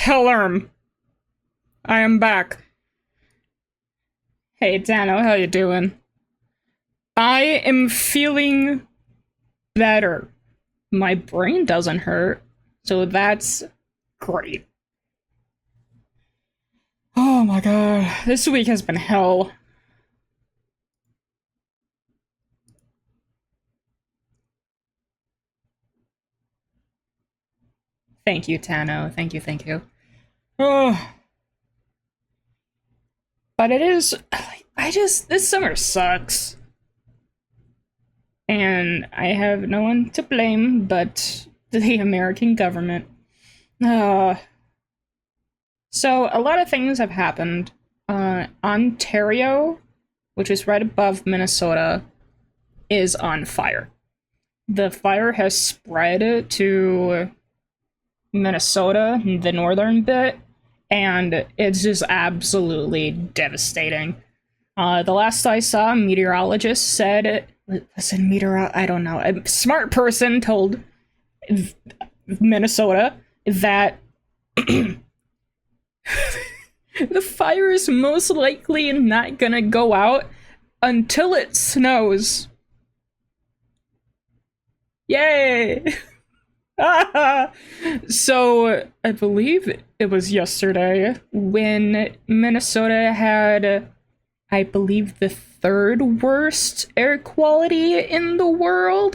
Hellerm. I am back. Hey, Dano, how you doing? I am feeling better. My brain doesn't hurt, so that's great. Oh my god, this week has been hell. Thank you, Tano. Thank you, thank you. Oh. But it is... this summer sucks. And I have no one to blame but the American government. So, a lot of things have happened. Ontario, which is right above Minnesota, is on fire. The fire has spread to Minnesota, the northern bit, and it's just absolutely devastating. The last I saw, a meteorologist said, I don't know, a smart person told Minnesota that the fire is most likely not gonna go out until it snows. Yay! So, I believe it was yesterday when Minnesota had, I believe, the third worst air quality in the world.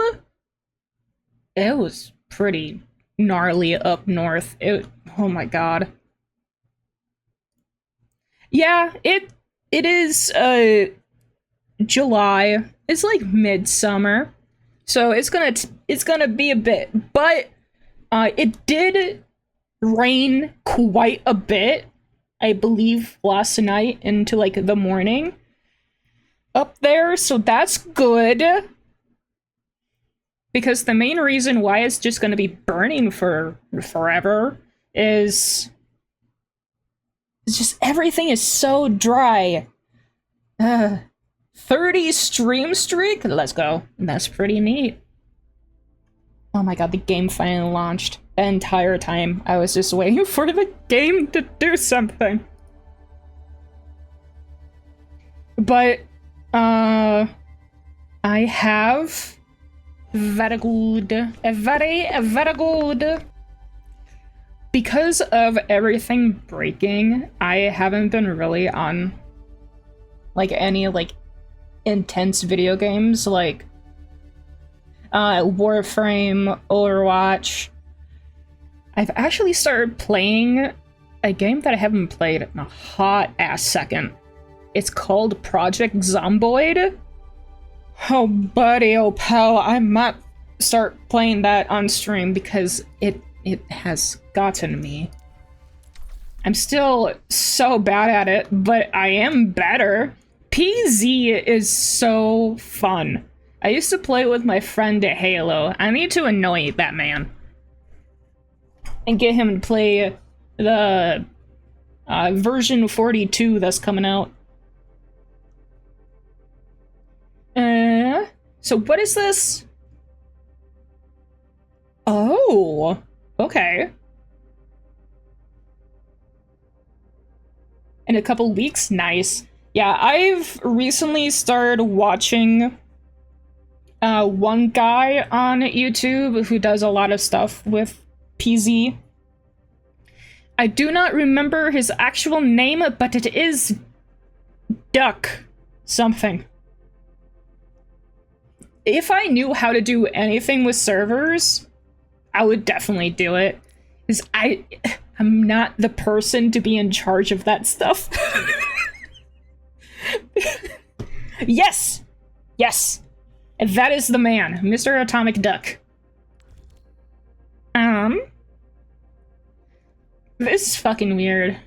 It was pretty gnarly up north. Oh my god. Yeah, it is July. It's like midsummer. So it's gonna be a bit, but it did rain quite a bit, I believe, last night into like the morning up there, so that's good. Because the main reason why it's just gonna be burning for forever is just everything is so dry. 30 stream streak? Let's go. That's pretty neat. Oh my god, the game finally launched. The entire time, I was just waiting for the game to do something. But, I have very good. Very good. Because of everything breaking, I haven't been really on, like, any, like, intense video games, like, Warframe, Overwatch. I've actually started playing a game that I haven't played in a hot-ass second. It's called Project Zomboid. Oh, buddy, oh, pal, I might start playing that on stream because it has gotten me. I'm still so bad at it, but I am better. PZ is so fun. I used to play with my friend at Halo. I need to annoy that man. And get him to play the version 42 that's coming out. So what is this? Oh, okay. In a couple weeks? Nice. Yeah, I've recently started watching one guy on YouTube who does a lot of stuff with PZ. I do not remember his actual name, but it is Duck something. If I knew how to do anything with servers, I would definitely do it. Because I'm not the person to be in charge of that stuff. Yes! Yes! That is the man, Mr. Atomic Duck. This is fucking weird.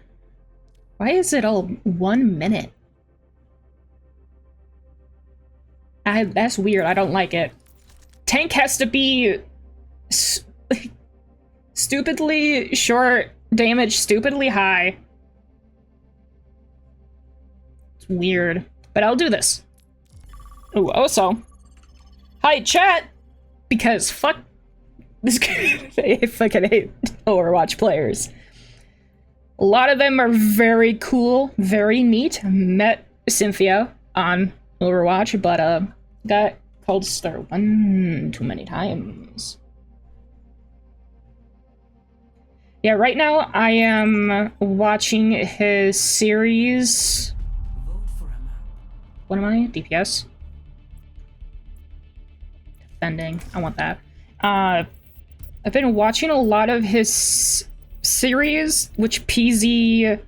Why is it all 1 minute? That's weird, I don't like it. Tank has to be stupidly short, damage stupidly high. It's weird, but I'll do this. Oh, also, hi chat, because fuck this game. I fucking hate Overwatch players. A lot of them are very cool, very neat. Met Cynthia on Overwatch, but got called star one too many times. Yeah, right now I am watching his series. What am I? DPS? Defending. I want that. I've been watching a lot of his series, which PZ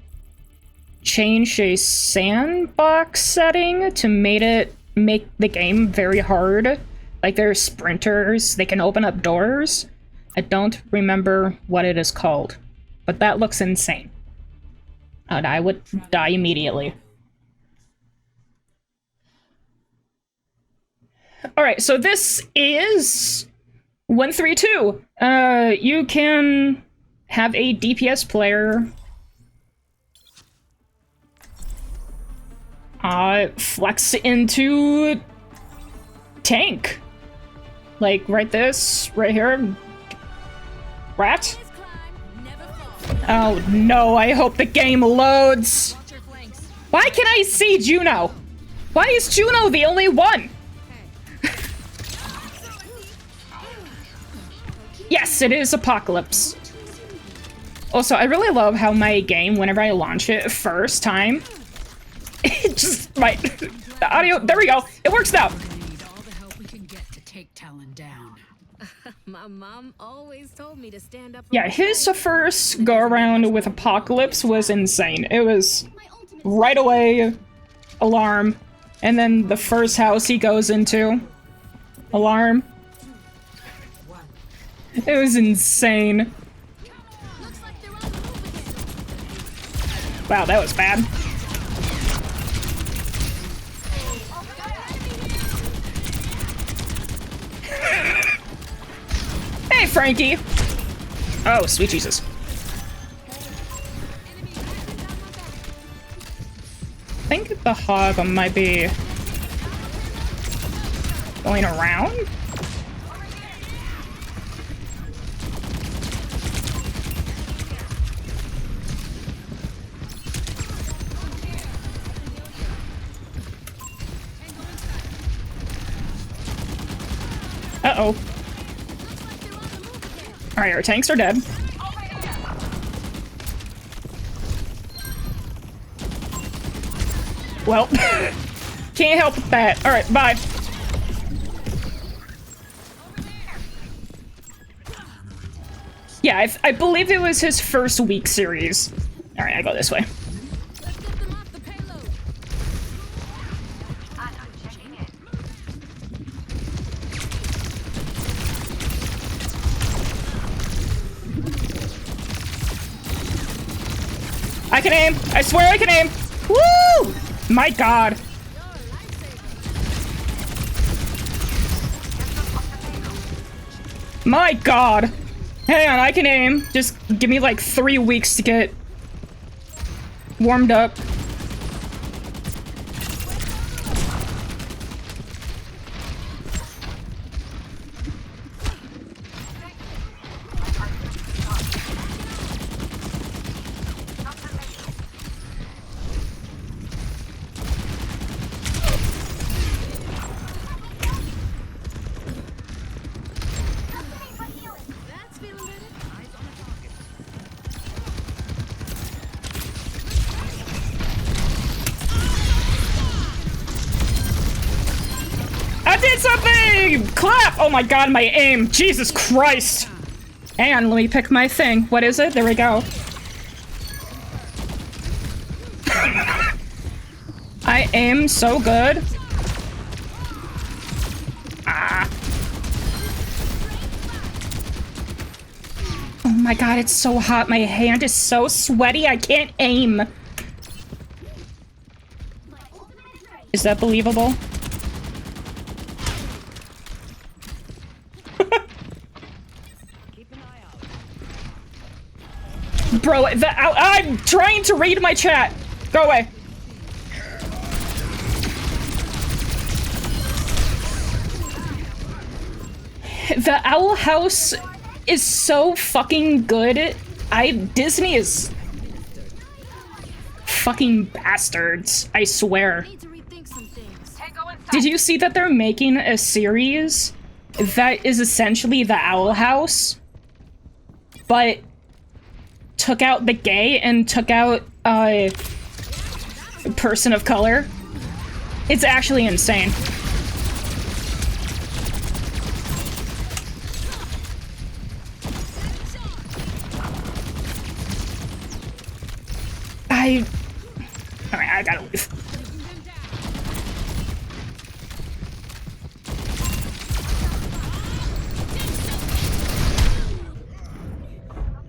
changed a sandbox setting to make the game very hard. Like, they're sprinters, they can open up doors. I don't remember what it is called, but that looks insane. And I would die immediately. Alright, so this is 132. You can have a DPS player flex into tank. Like, right here. Rat? Oh no, I hope the game loads. Why can I see Juno? Why is Juno the only one? Yes, it is Apocalypse. Also, I really love how my game, whenever I launch it first time, it just, the audio, there we go, it works now. My mom always told me to stand up. Yeah, his first go around with Apocalypse was insane. It was right away, alarm, and then the first house he goes into, alarm. It was insane. Wow, that was bad. Hey, Frankie! Oh, sweet Jesus. I think the hog might be going around? Uh-oh. Alright, our tanks are dead. Well, can't help with that. Alright, bye. Yeah, I believe it was his first week series. Alright, I go this way. I can aim! I swear I can aim! Woo! My god. My god! Hang on, I can aim. Just give me like 3 weeks to get warmed up. I did something! Clap! Oh my god, my aim! Jesus Christ! Hang on, let me pick my thing. What is it? There we go. I aim so good. Ah. Oh my god, it's so hot. My hand is so sweaty, I can't aim. Is that believable? Bro, I'm trying to read my chat. Go away. The Owl House is so fucking good. Disney is fucking bastards, I swear. Need to rethink some things. Did you see that they're making a series that is essentially the Owl House, but took out the gay and took out person of color? It's actually insane. Alright, I gotta leave.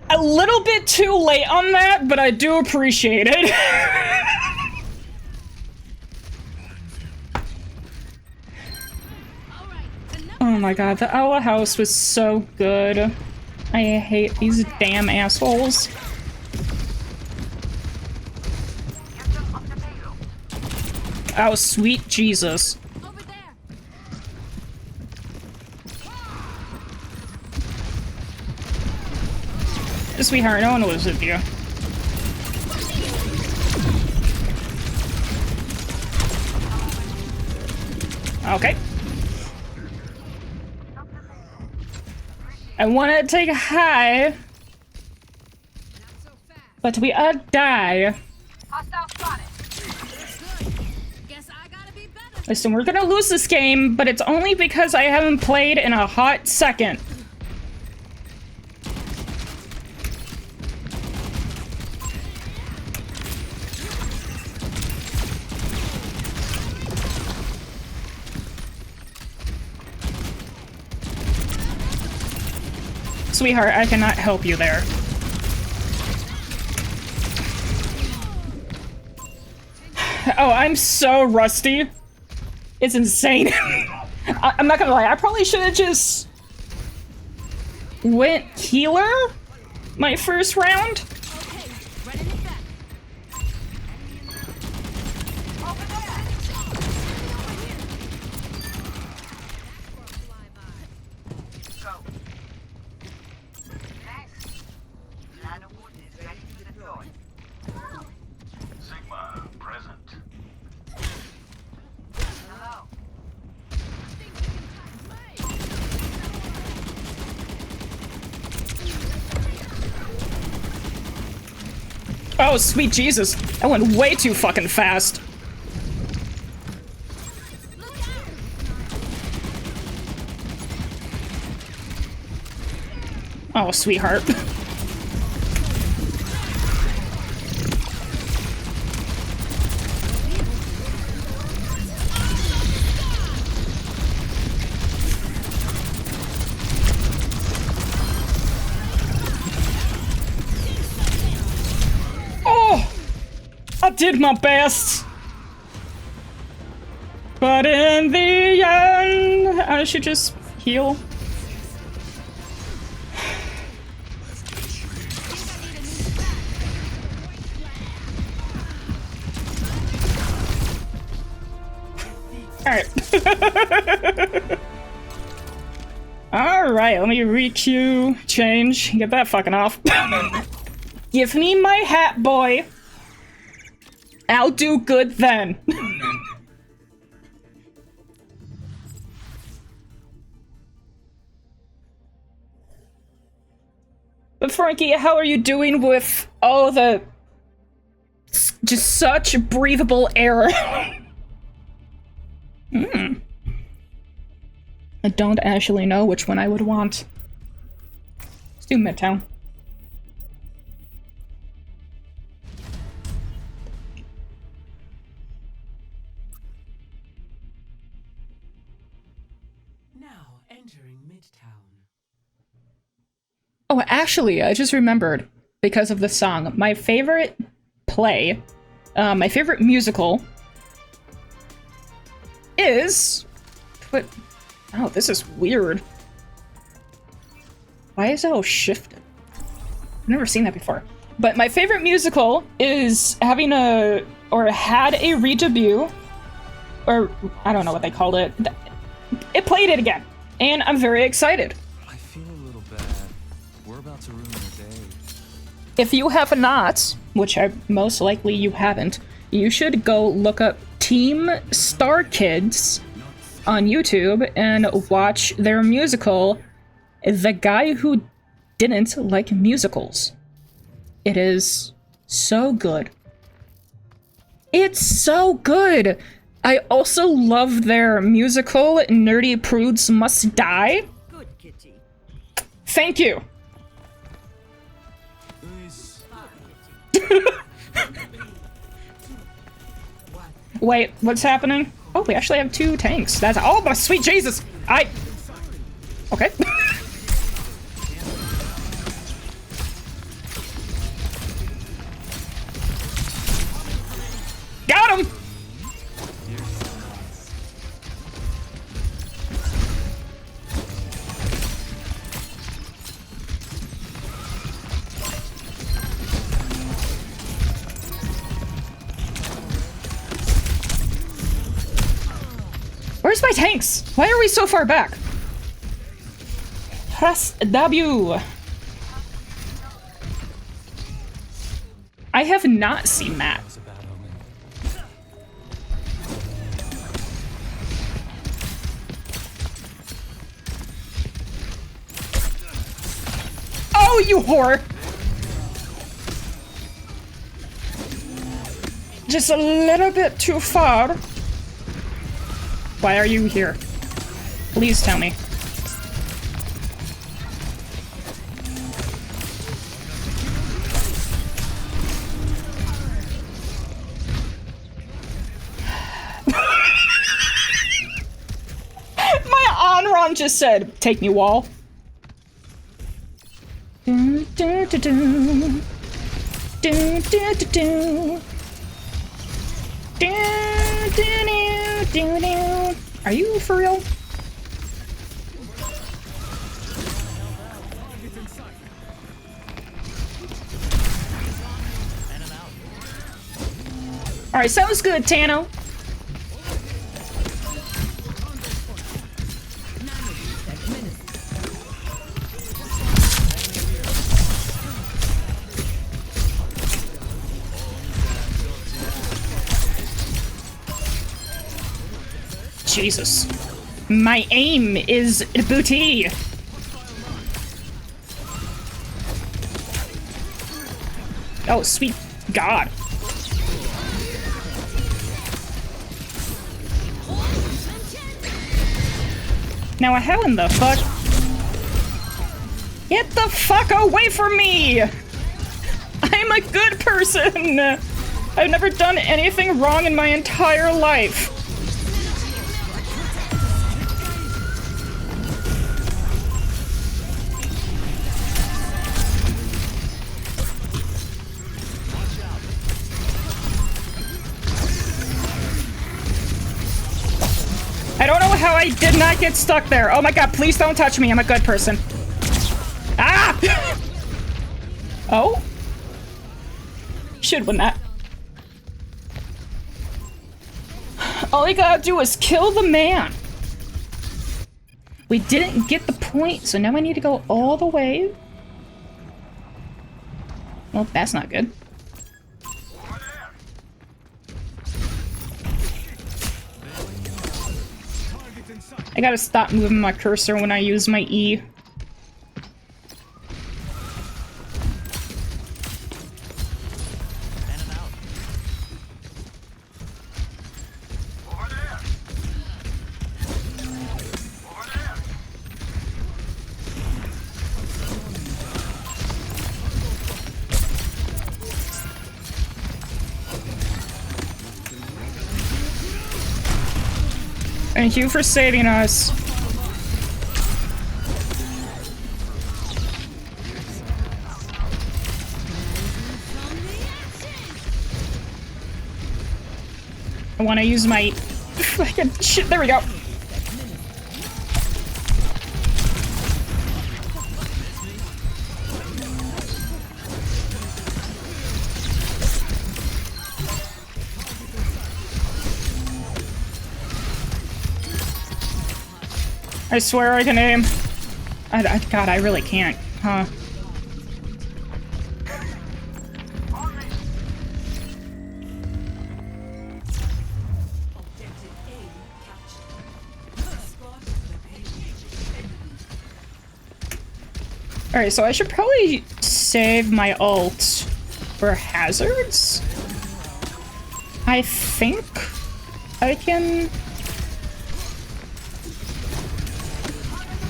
A little bit too late on that, but I do appreciate it. Oh my god, the Owl House was so good. I hate these damn assholes. Oh, sweet Jesus. Over there. Sweetheart, no one lives with you. Okay. I want to take a high, but we are die. Hostile spotted. Guess I gotta be better. Listen, we're gonna lose this game, but it's only because I haven't played in a hot second. Sweetheart, I cannot help you there. Oh, I'm so rusty. It's insane. I'm not gonna lie, I probably should have just went healer my first round. Okay, running it back. Over there. Go. Thanks. Line of wood is ready to deploy. Sigma, present. Hello. Oh, sweet Jesus. That went way too fucking fast. Oh, sweetheart. Oh! I did my best. But in the end, I should just heal. Alright. Alright, let me re-queue, change, get that fucking off. Give me my hat, boy. I'll do good then. But Frankie, how are you doing with all the just such breathable air? I don't actually know which one I would want. Let's do Midtown. Now entering Midtown. Oh, actually, I just remembered, because of the song, my favorite play, my favorite musical is... But, oh, this is weird. Why is it all shifted? I've never seen that before. But my favorite musical is having a... or had a re-debut, or I don't know what they called it. It played it again, and I'm very excited. I feel a little bad. We're about to ruin your day. If you have not which most likely you haven't, you should go look up Team Star Kids on YouTube and watch their musical, The Guy Who Didn't Like Musicals. It is so good. It's so good! I also love their musical, Nerdy Prudes Must Die. Good kitty. Thank you! Wait, what's happening? Oh, we actually have 2 tanks. That's- oh, my sweet Jesus! Okay. Got him! Where's my tanks? Why are we so far back? Press W. I have not seen that. Oh, you whore! Just a little bit too far. Why are you here? Please tell me. My Onron just said, "Take me, wall." Do, do, do, do. Do, do, do, do. Do, do, do, do. Are you for real? Alright, sounds good, Tano. Jesus. My aim is booty. Oh, sweet God. Now, how in the fuck? Get the fuck away from me! I'm a good person! I've never done anything wrong in my entire life. I don't know how I did not get stuck there. Oh my god, please don't touch me. I'm a good person. Ah! Oh? Should win that. All you gotta do is kill the man. We didn't get the point, so now I need to go all the way. Well, that's not good. I gotta stop moving my cursor when I use my E. Thank you for saving us. I want to use my fucking shit. There we go. I swear I can aim. God, I really can't, huh? Alright, so I should probably save my ult for hazards. I think I can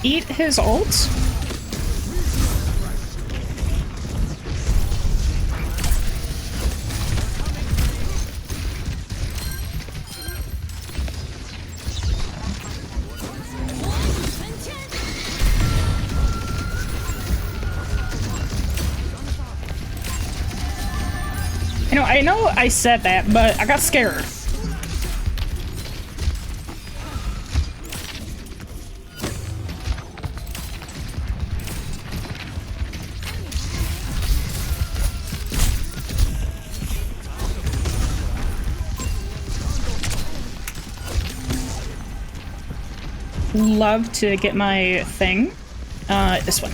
eat his ult. I know I said that, but I got scared. Love to get my thing. This one.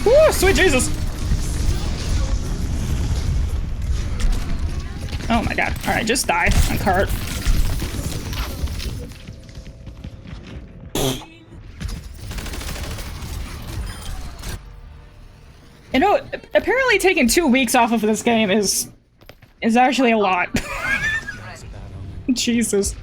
Woo, sweet Jesus! Oh my god. Alright, just die on cart. You know, apparently taking 2 weeks off of this game is actually a lot. Jesus.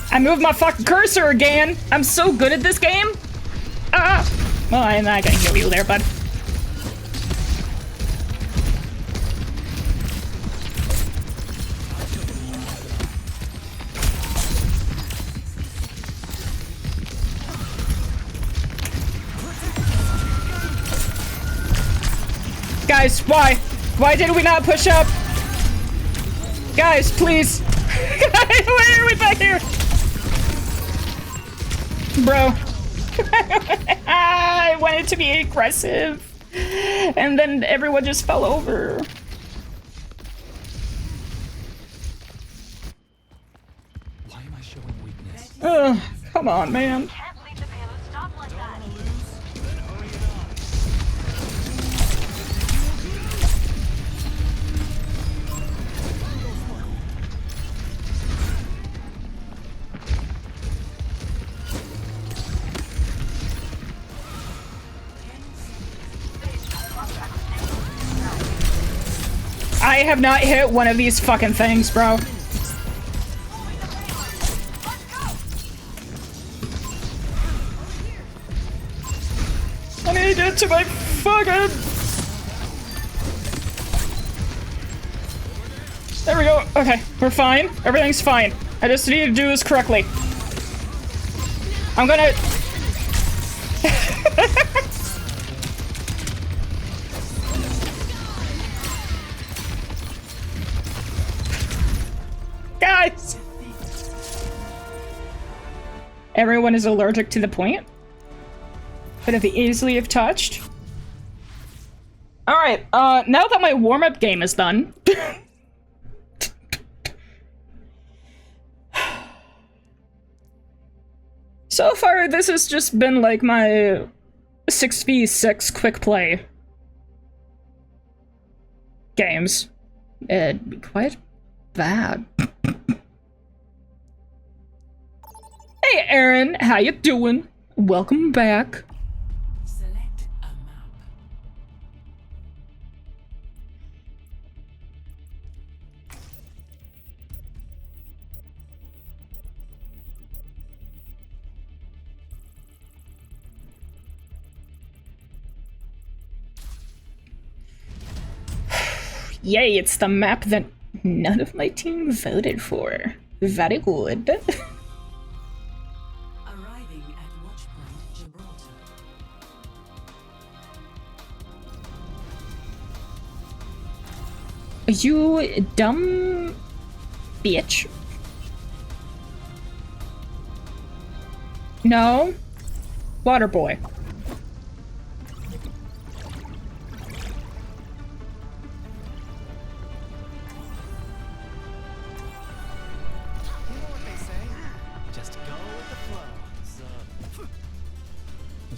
I moved my fucking cursor again! I'm so good at this game! Ah! Well, I'm not gonna heal you there, bud. Guys, why? Why did we not push up? Guys, please! Guys, why are we back here? Bro. I wanted to be aggressive. And then everyone just fell over. Why am I showing weakness? Ugh, come on, man. Can't leave the payload stop like that. I have not hit one of these fucking things, bro. I need to get to my fucking... There we go. Okay, we're fine. Everything's fine. I just need to do this correctly. I'm gonna... Guys! Everyone is allergic to the point. Could have easily have touched. Alright, now that my warm-up game is done. So far, this has just been like my 6v6 quick play games. It'd be quite bad. Hey Aaron, how you doing? Welcome back. Select a map. Yay, it's the map that none of my team voted for. Very good. Arriving at Watchpoint Gibraltar. You dumb bitch. No. Water boy.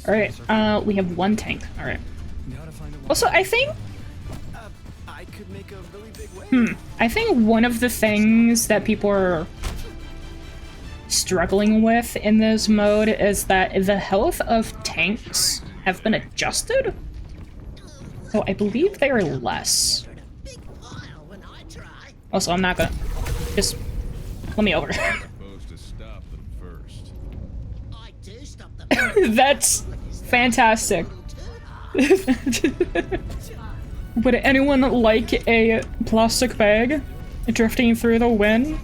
Alright, we have one tank. Alright. Also, I think... I could make a really big wave. I think one of the things that people are struggling with in this mode is that the health of tanks have been adjusted. So I believe they are less. Also, I'm not gonna... Just... Let me over. Supposed to stop them first. That's fantastic. Would anyone like a plastic bag drifting through the wind?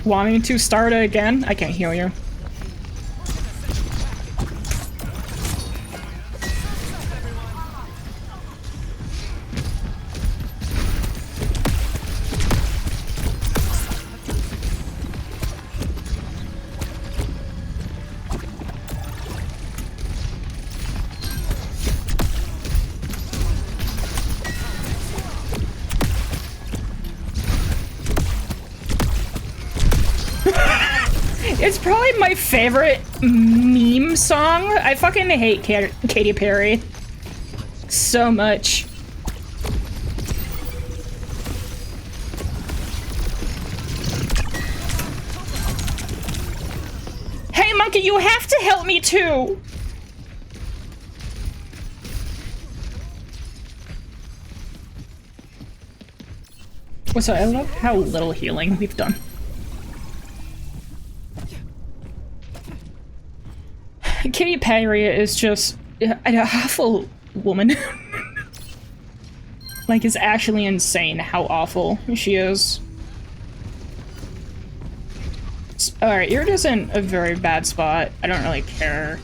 Wanting to start it again? I can't heal you. It's probably my favorite meme song. I fucking hate Katy Perry so much. Hey, monkey, you have to help me too. So I love how little healing we've done. Katy Perry is just an awful woman. Like, it's actually insane how awful she is. Alright, you're just in a very bad spot. I don't really care.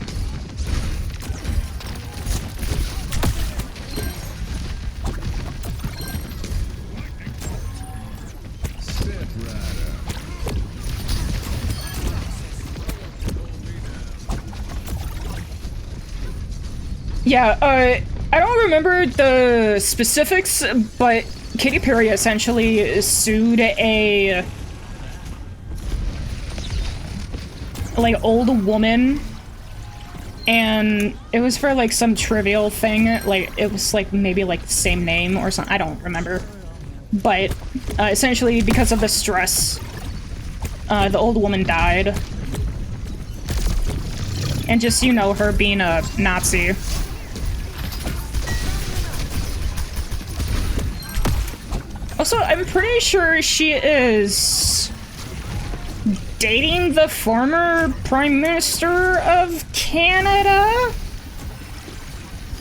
Yeah, I don't remember the specifics, but Katy Perry essentially sued a like old woman, and it was for like some trivial thing, like it was like maybe like the same name or something, I don't remember. But essentially because of the stress, the old woman died. And just, you know, her being a Nazi. Also, I'm pretty sure she is dating the former Prime Minister of Canada?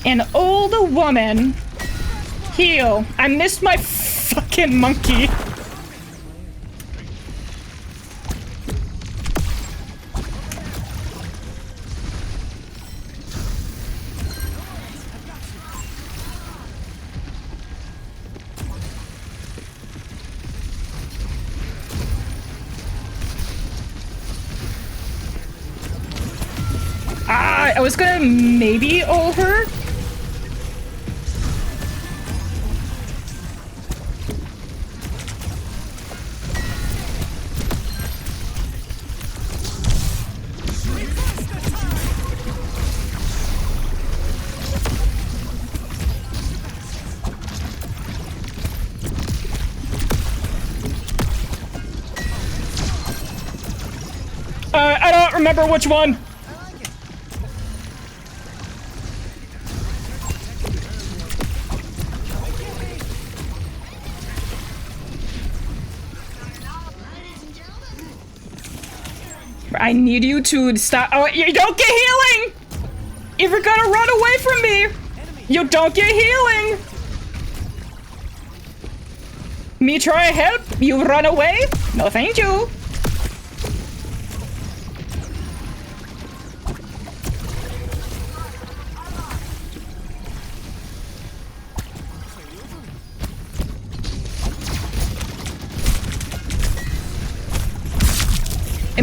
An old woman. Heal. I missed my fucking monkey. I was gonna maybe ult her. I don't remember which one. I need you to stop. Oh, you don't get healing! If you're gonna run away from me, you don't get healing! Me try to help, you run away? No, thank you.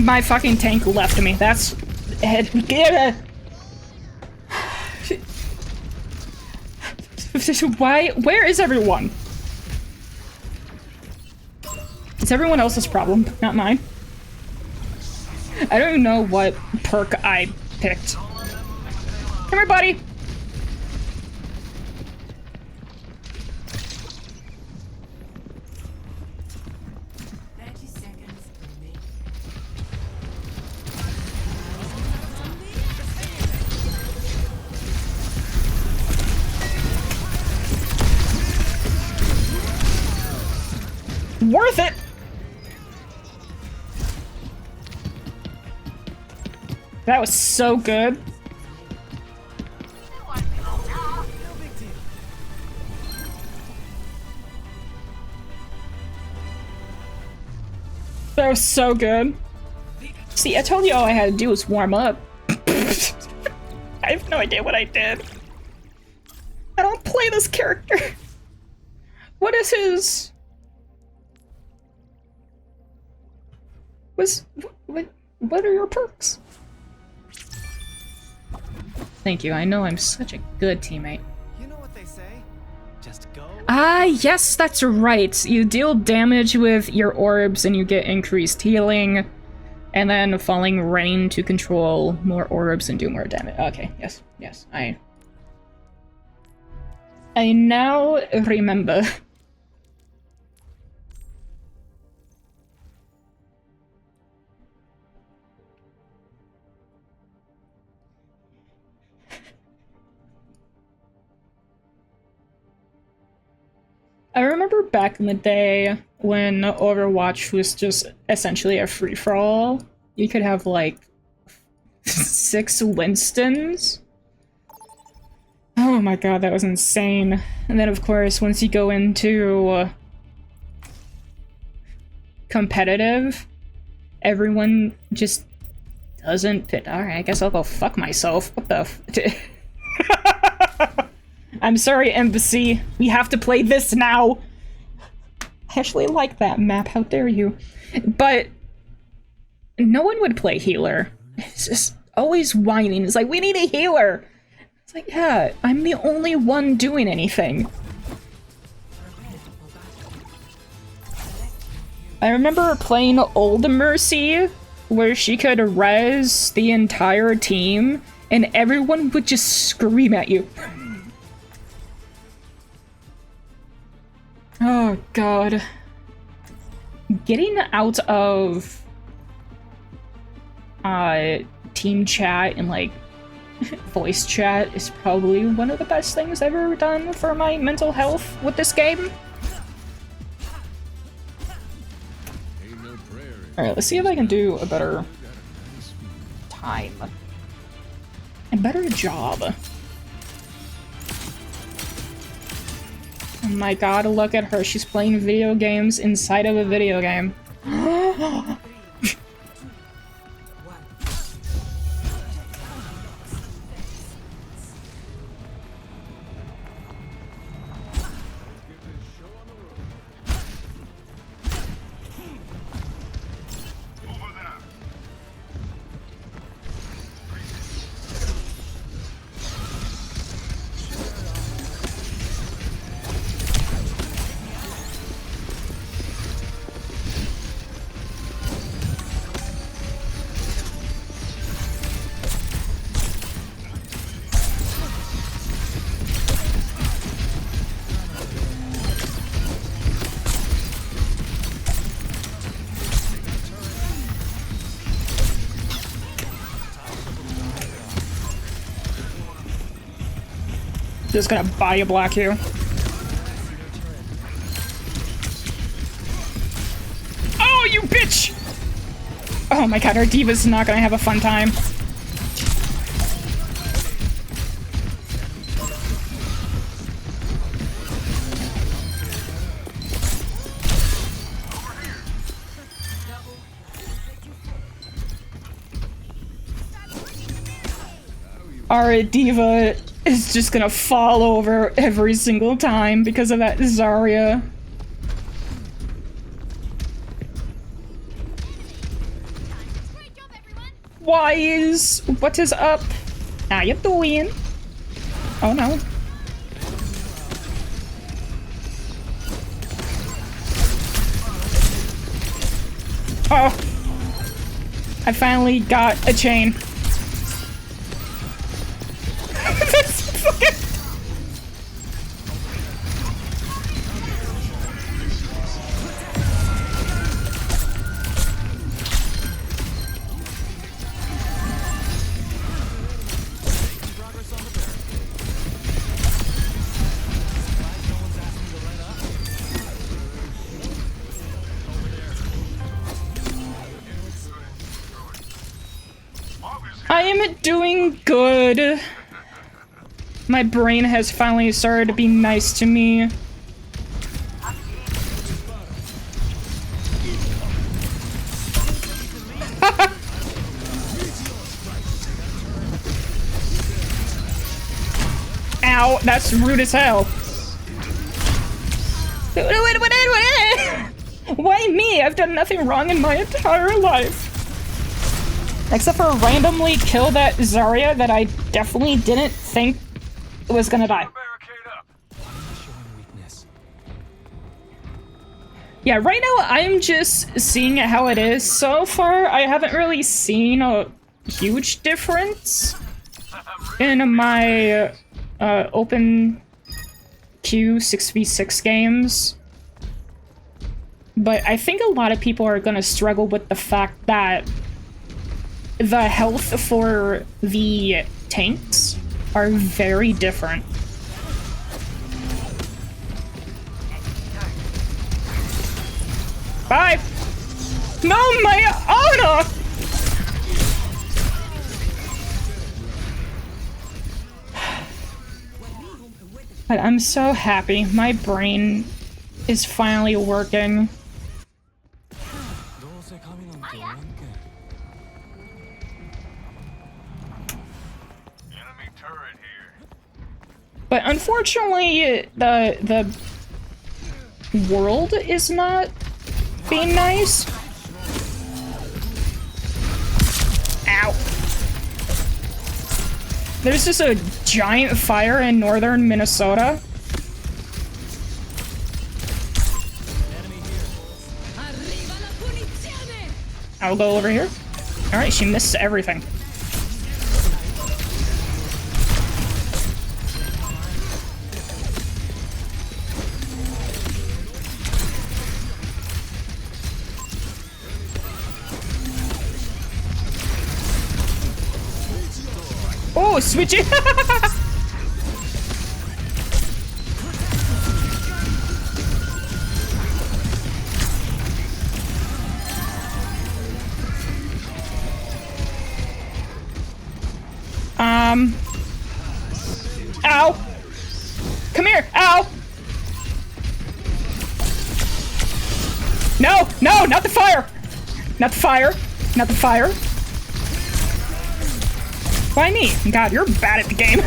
my fucking tank left me. That's... Why? Where is everyone? It's everyone else's problem, not mine. I don't even know what perk I picked. Come here, buddy! 30 seconds remaining. Worth it! That was so good. That was so good. See, I told you all I had to do was warm up. I have no idea what I did. I don't play this character. What is his... What are your perks? Thank you, I know I'm such a good teammate. You know what they say? Just go. Ah, yes, that's right. You deal damage with your orbs and you get increased healing. And then falling rain to control more orbs and do more damage. Okay, yes, I now remember. I remember back in the day when Overwatch was just essentially a free-for-all. You could have like 6 Winstons. Oh my god, that was insane. And then of course, once you go into competitive, everyone just doesn't fit. Alright, I guess I'll go fuck myself. What the f- I'm sorry, Embassy. We have to play this now. I actually like that map. How dare you? But no one would play healer. It's just always whining. It's like, we need a healer. It's like, yeah, I'm the only one doing anything. I remember playing Old Mercy, where she could res the entire team, and everyone would just scream at you. Oh god. Getting out of team chat and like voice chat is probably one of the best things I've ever done for my mental health with this game. Alright, let's see if I can do a better time. A better job. Oh my god, look at her. She's playing video games inside of a video game. Just gonna body block you. Oh, you bitch! Oh my god, our diva's not gonna have a fun time. Our diva is just gonna fall over every single time because of that Zarya. What is up? How you doing? Oh no. Oh. I finally got a chain. This fucking... I am doing good. My brain has finally started to be nice to me. Ow, that's rude as hell. Why me? I've done nothing wrong in my entire life. Except for randomly kill that Zarya that I definitely didn't think was gonna die. Yeah, right now I'm just seeing how it is. So far, I haven't really seen a huge difference in my open queue 6v6 games. But I think a lot of people are gonna struggle with the fact that the health for the tanks are very different. Bye! No, my honor! But I'm so happy. My brain is finally working. But unfortunately, the world is not being nice. Ow. There's just a giant fire in northern Minnesota. I'll go over here. Alright, she missed everything. Oh, switch it! Ow! Come here! Ow! No! No! Not the fire! Not the fire! Not the fire! Why me? God, you're bad at the game.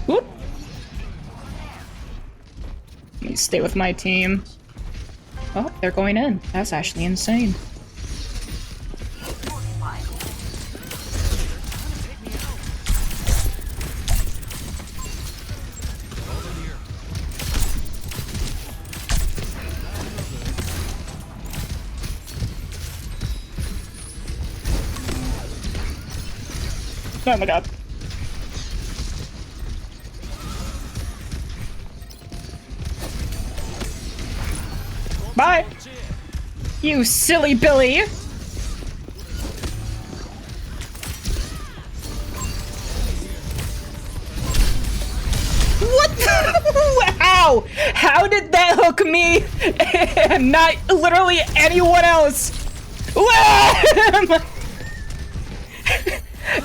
Whoop. Let me stay with my team. Oh, they're going in. That's actually insane. Oh my god. Bye! You silly Billy! What the? How? How did that hook me and not literally anyone else?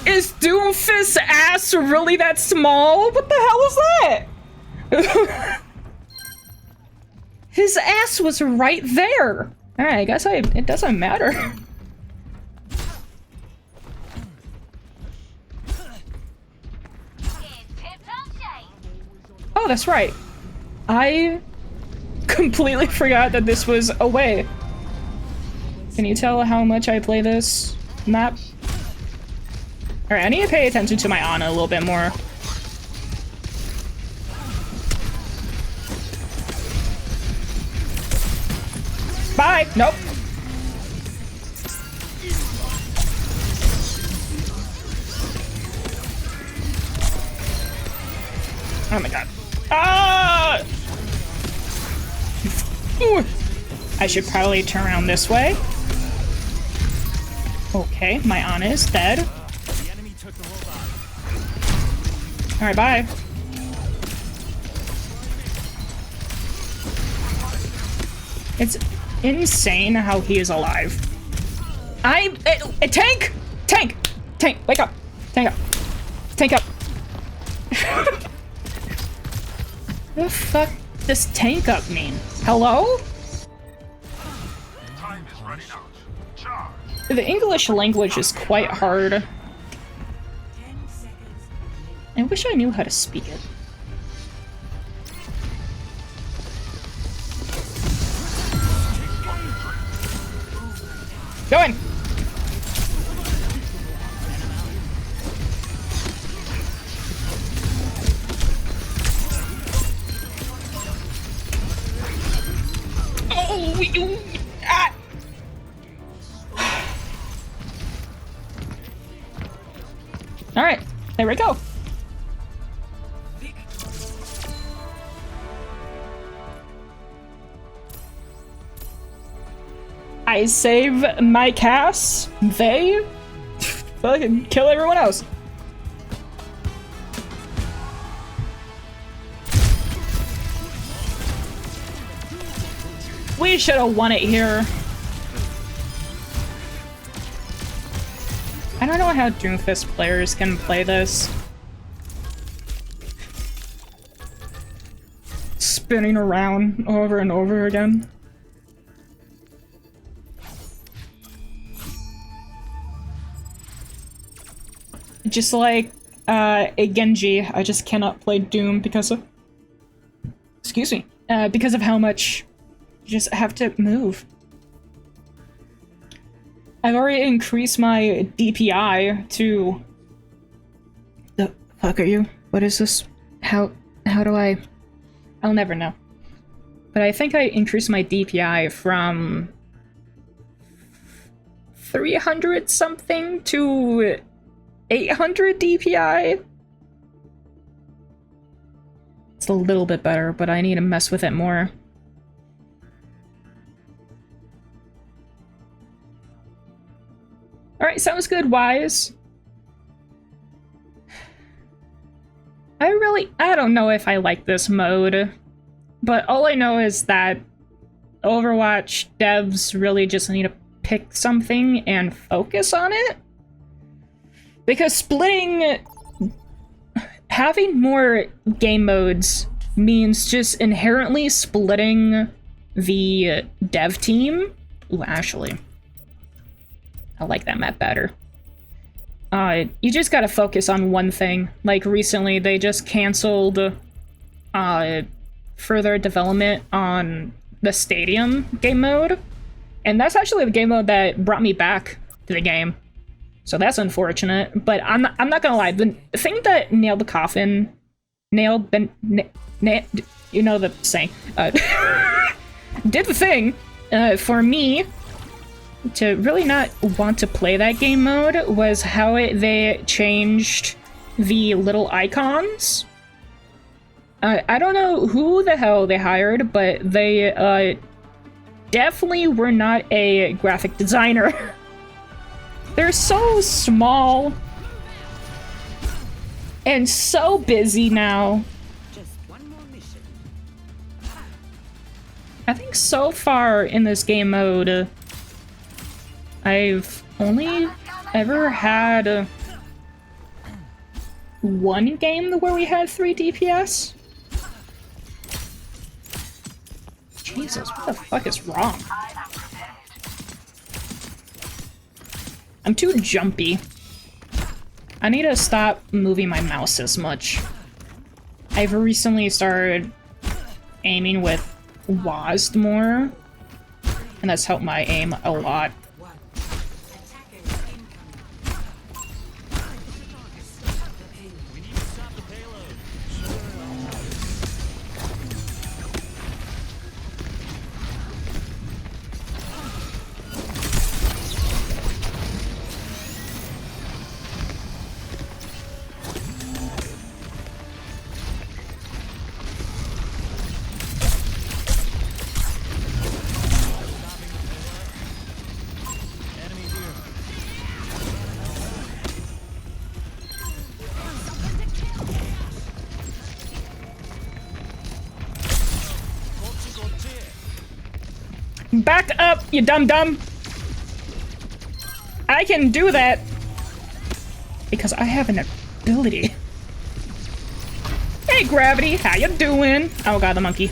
Is Doomfist's ass really that small? What the hell is that? His ass was right there. Alright, I guess it doesn't matter. Oh, that's right. I completely forgot that this was a way. Can you tell how much I play this map? Alright, I need to pay attention to my Ana a little bit more. Bye! Nope. Oh my god. Ah! Ooh. I should probably turn around this way. Okay, my Ana is dead. Alright, bye. It's insane how he is alive. Tank! Tank! Tank! Wake up! Tank up! Tank up! What the fuck does tank up mean? Hello? Time is running out. Charge. The English language is quite hard. 10 seconds. I wish I knew how to speak it. Go in! Oh, you... Ah! Alright, there we go. I save my Cass, they fucking kill everyone else. We should have won it here. I don't know how Doomfist players can play this. Spinning around over and over again. Just like a Genji, I just cannot play Doom because of... Excuse me. Because of how much you just have to move. I've already increased my DPI to... The fuck are you? What is this? How do I... I'll never know. But I think I increased my DPI from 300 something to 800 DPI. It's a little bit better, but I need to mess with it more. Alright, sounds good, Wise. I don't know if I like this mode, but all I know is that Overwatch devs really just need to pick something and focus on it. Because having more game modes means just inherently splitting the dev team. Ooh, actually, I like that map better. You just gotta focus on one thing. Like recently, they just canceled further development on the Stadium game mode. And that's actually the game mode that brought me back to the game. So that's unfortunate, but I'm not gonna lie. The thing that nailed the coffin, you know the saying, did the thing for me to really not want to play that game mode was how they changed the little icons. I don't know who the hell they hired, but they definitely were not a graphic designer. They're so small and so busy now. Just one more mission. I think so far in this game mode, I've only ever had one game where we had 3 DPS. Jesus, what the fuck is wrong? I am prepared. I'm too jumpy. I need to stop moving my mouse as much. I've recently started aiming with WASD more, and that's helped my aim a lot. Back up, you dum-dum! I can do that! Because I have an ability. Hey, Gravity, how you doing? Oh god, the monkey.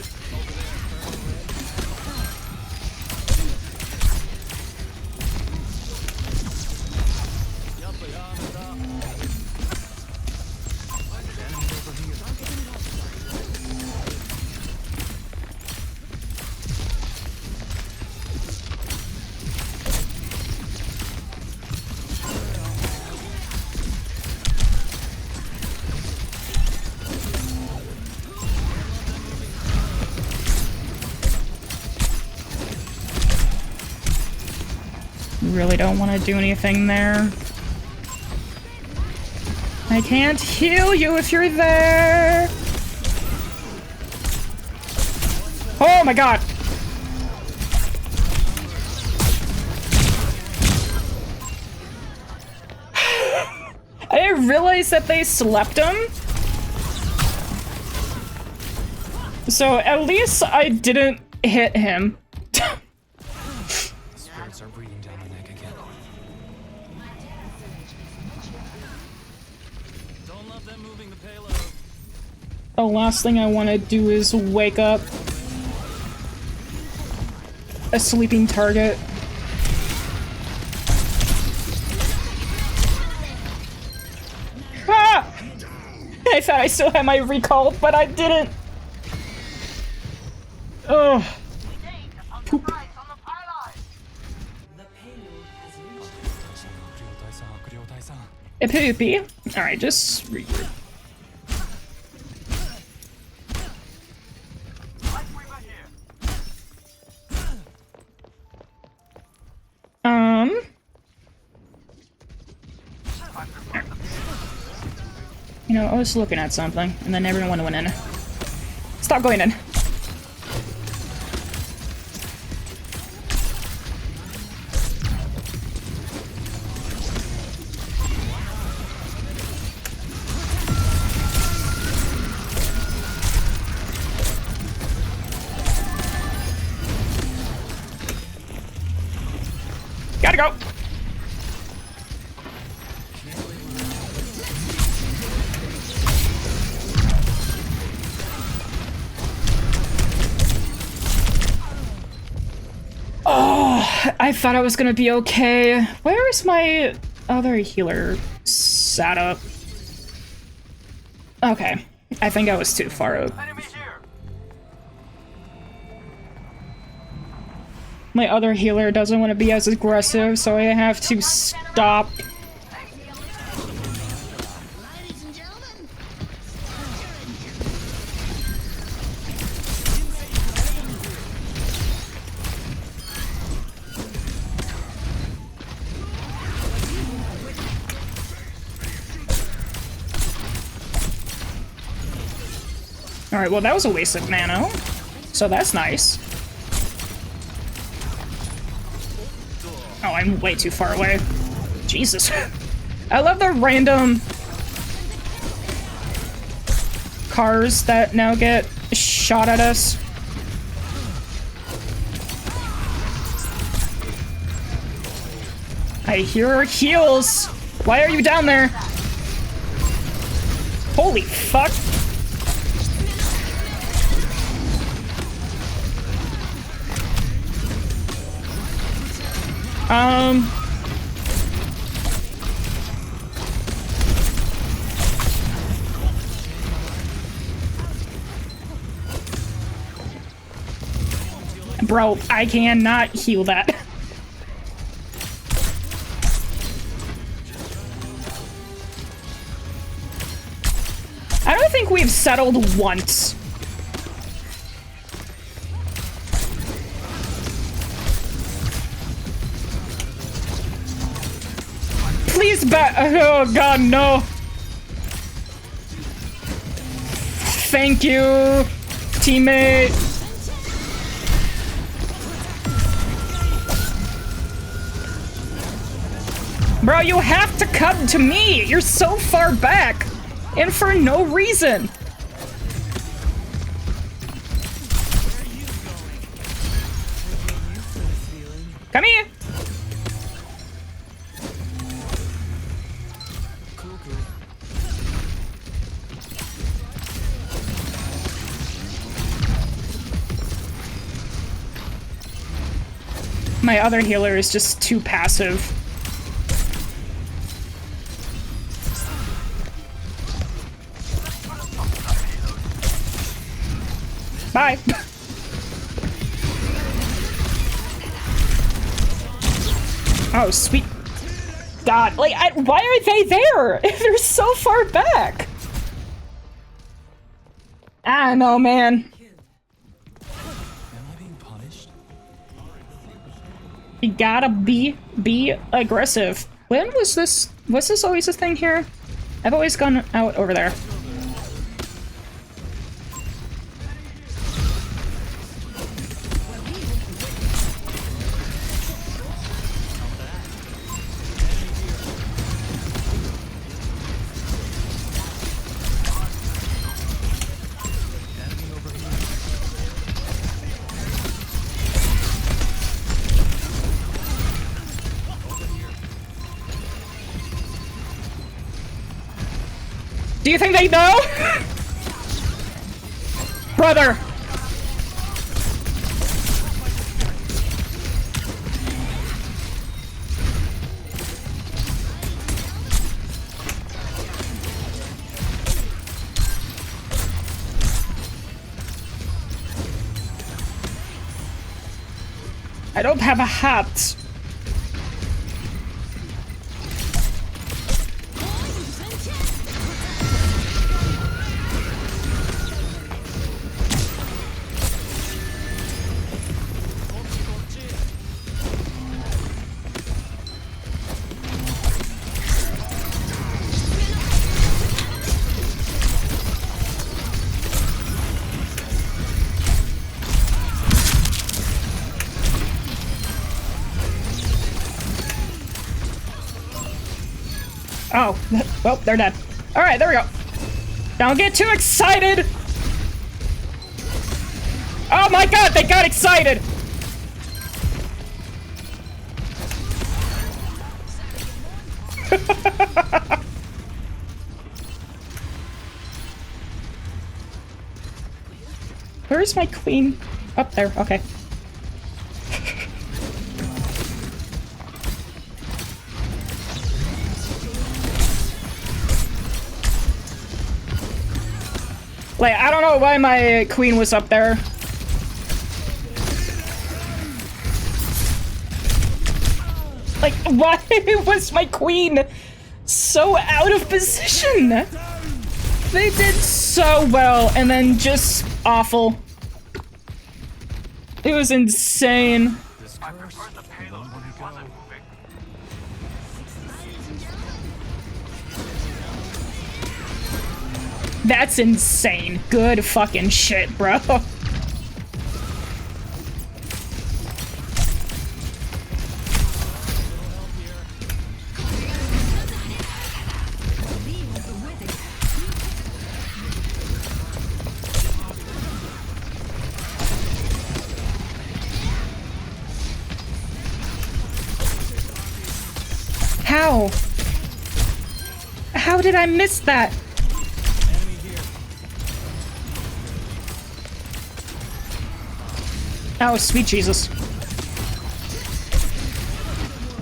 Really don't want to do anything there. I can't heal you if you're there! Oh my god! I didn't realize that they slept him. So at least I didn't hit him. Spirits are breathing down my neck again. Don't love them moving the payload. The last thing I want to do is wake up a sleeping target. Ah! I thought I still had my recall, but I didn't. Oh. Poop. A poopy. Alright, just regroup. You know, I was looking at something, and then everyone went in. Stop going in. Gotta go! Oh, I thought I was gonna be okay. Where is my other healer setup? Okay, I think I was too far out. My other healer doesn't want to be as aggressive, so I have to stop. Alright, well that was a waste of mana, so that's nice. Oh, I'm way too far away. Jesus. I love the random cars that now get shot at us. I hear heals. Why are you down there? Holy fuck. Bro, I cannot heal that. I don't think we've settled once. Please back. Oh god, no. Thank you, teammate. Bro, you have to come to me. You're so far back. And for no reason. Come here. My other healer is just too passive. Bye. Oh, sweet God. Like, why are they there? They're so far back. I don't know, man. Am I being punished? You gotta be aggressive. When was this? Was this always a thing here? I've always gone out over there. Do you think they know? Brother! I don't have a hat. Oh, well, they're dead. All right, there we go. Don't get too excited. Oh my god, they got excited. Where's my queen? Up there, okay. Like, I don't know why my queen was up there. Like, why was my queen so out of position? They did so well, and then just awful. It was insane. I prefer the payload when it wasn't moving. That's insane. Good fucking shit, bro. How? How did I miss that? Oh, sweet Jesus.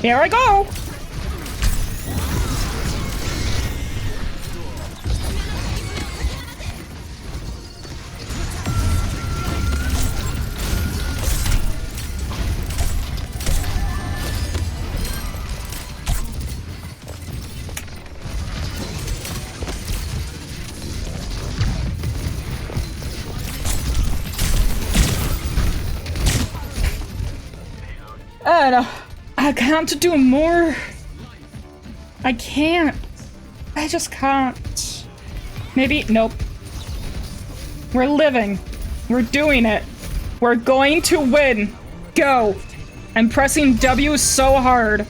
Here I go! And I can't do more. I can't. I just can't. Maybe, nope. We're living. We're doing it. We're going to win. Go. I'm pressing W so hard.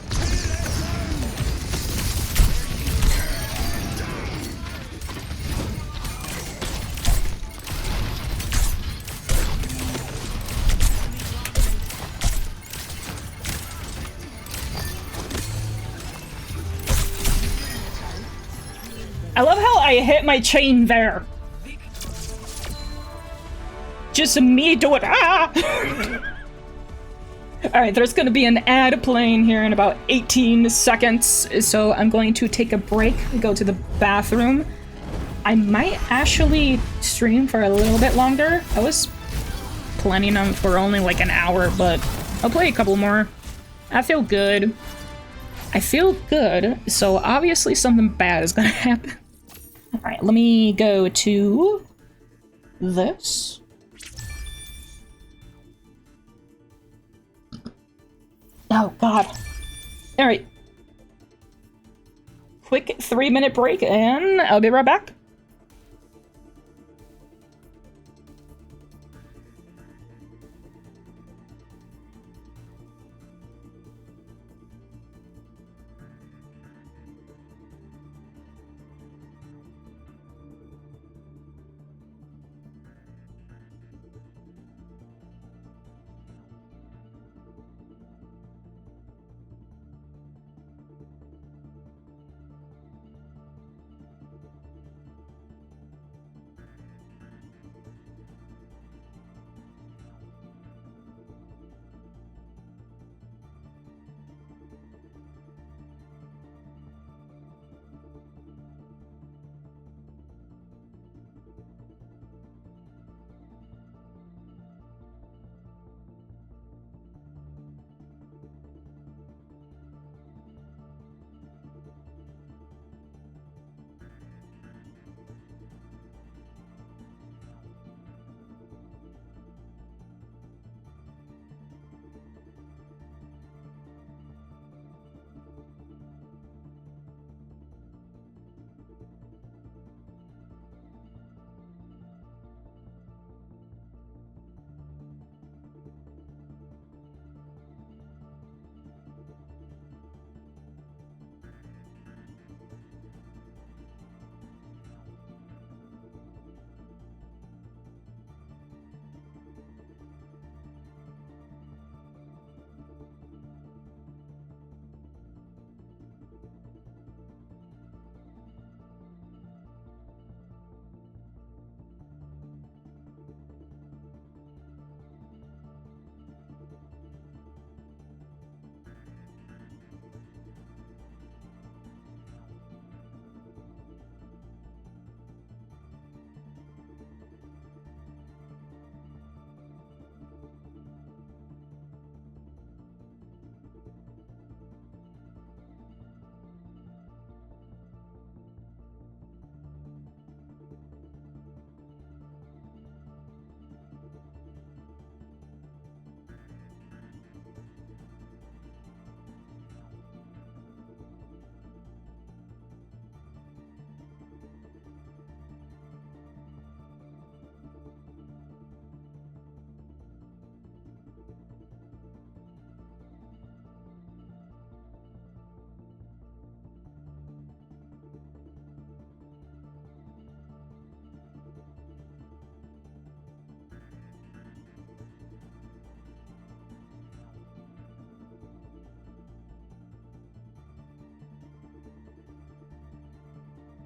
I love how I hit my chain there. Just me doing ah! Alright, there's gonna be an ad playing here in about 18 seconds, so I'm going to take a break, go to the bathroom. I might actually stream for a little bit longer. I was planning on for only like an hour, but I'll play a couple more. I feel good. I feel good, so obviously something bad is gonna happen. Alright, let me go to this. Oh god. Alright. Quick 3-minute break and I'll be right back.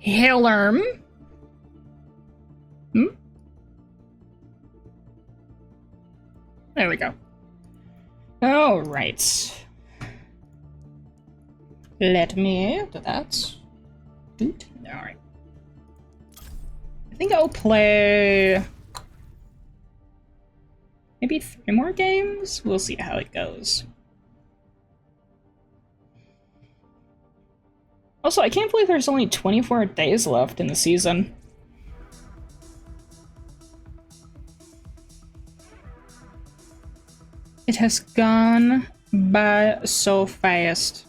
Hillerm. There we go. All right. Let me do that. Doot. All right. I think I'll play maybe 3 more games. We'll see how it goes. Also, I can't believe there's only 24 days left in the season. It has gone by so fast.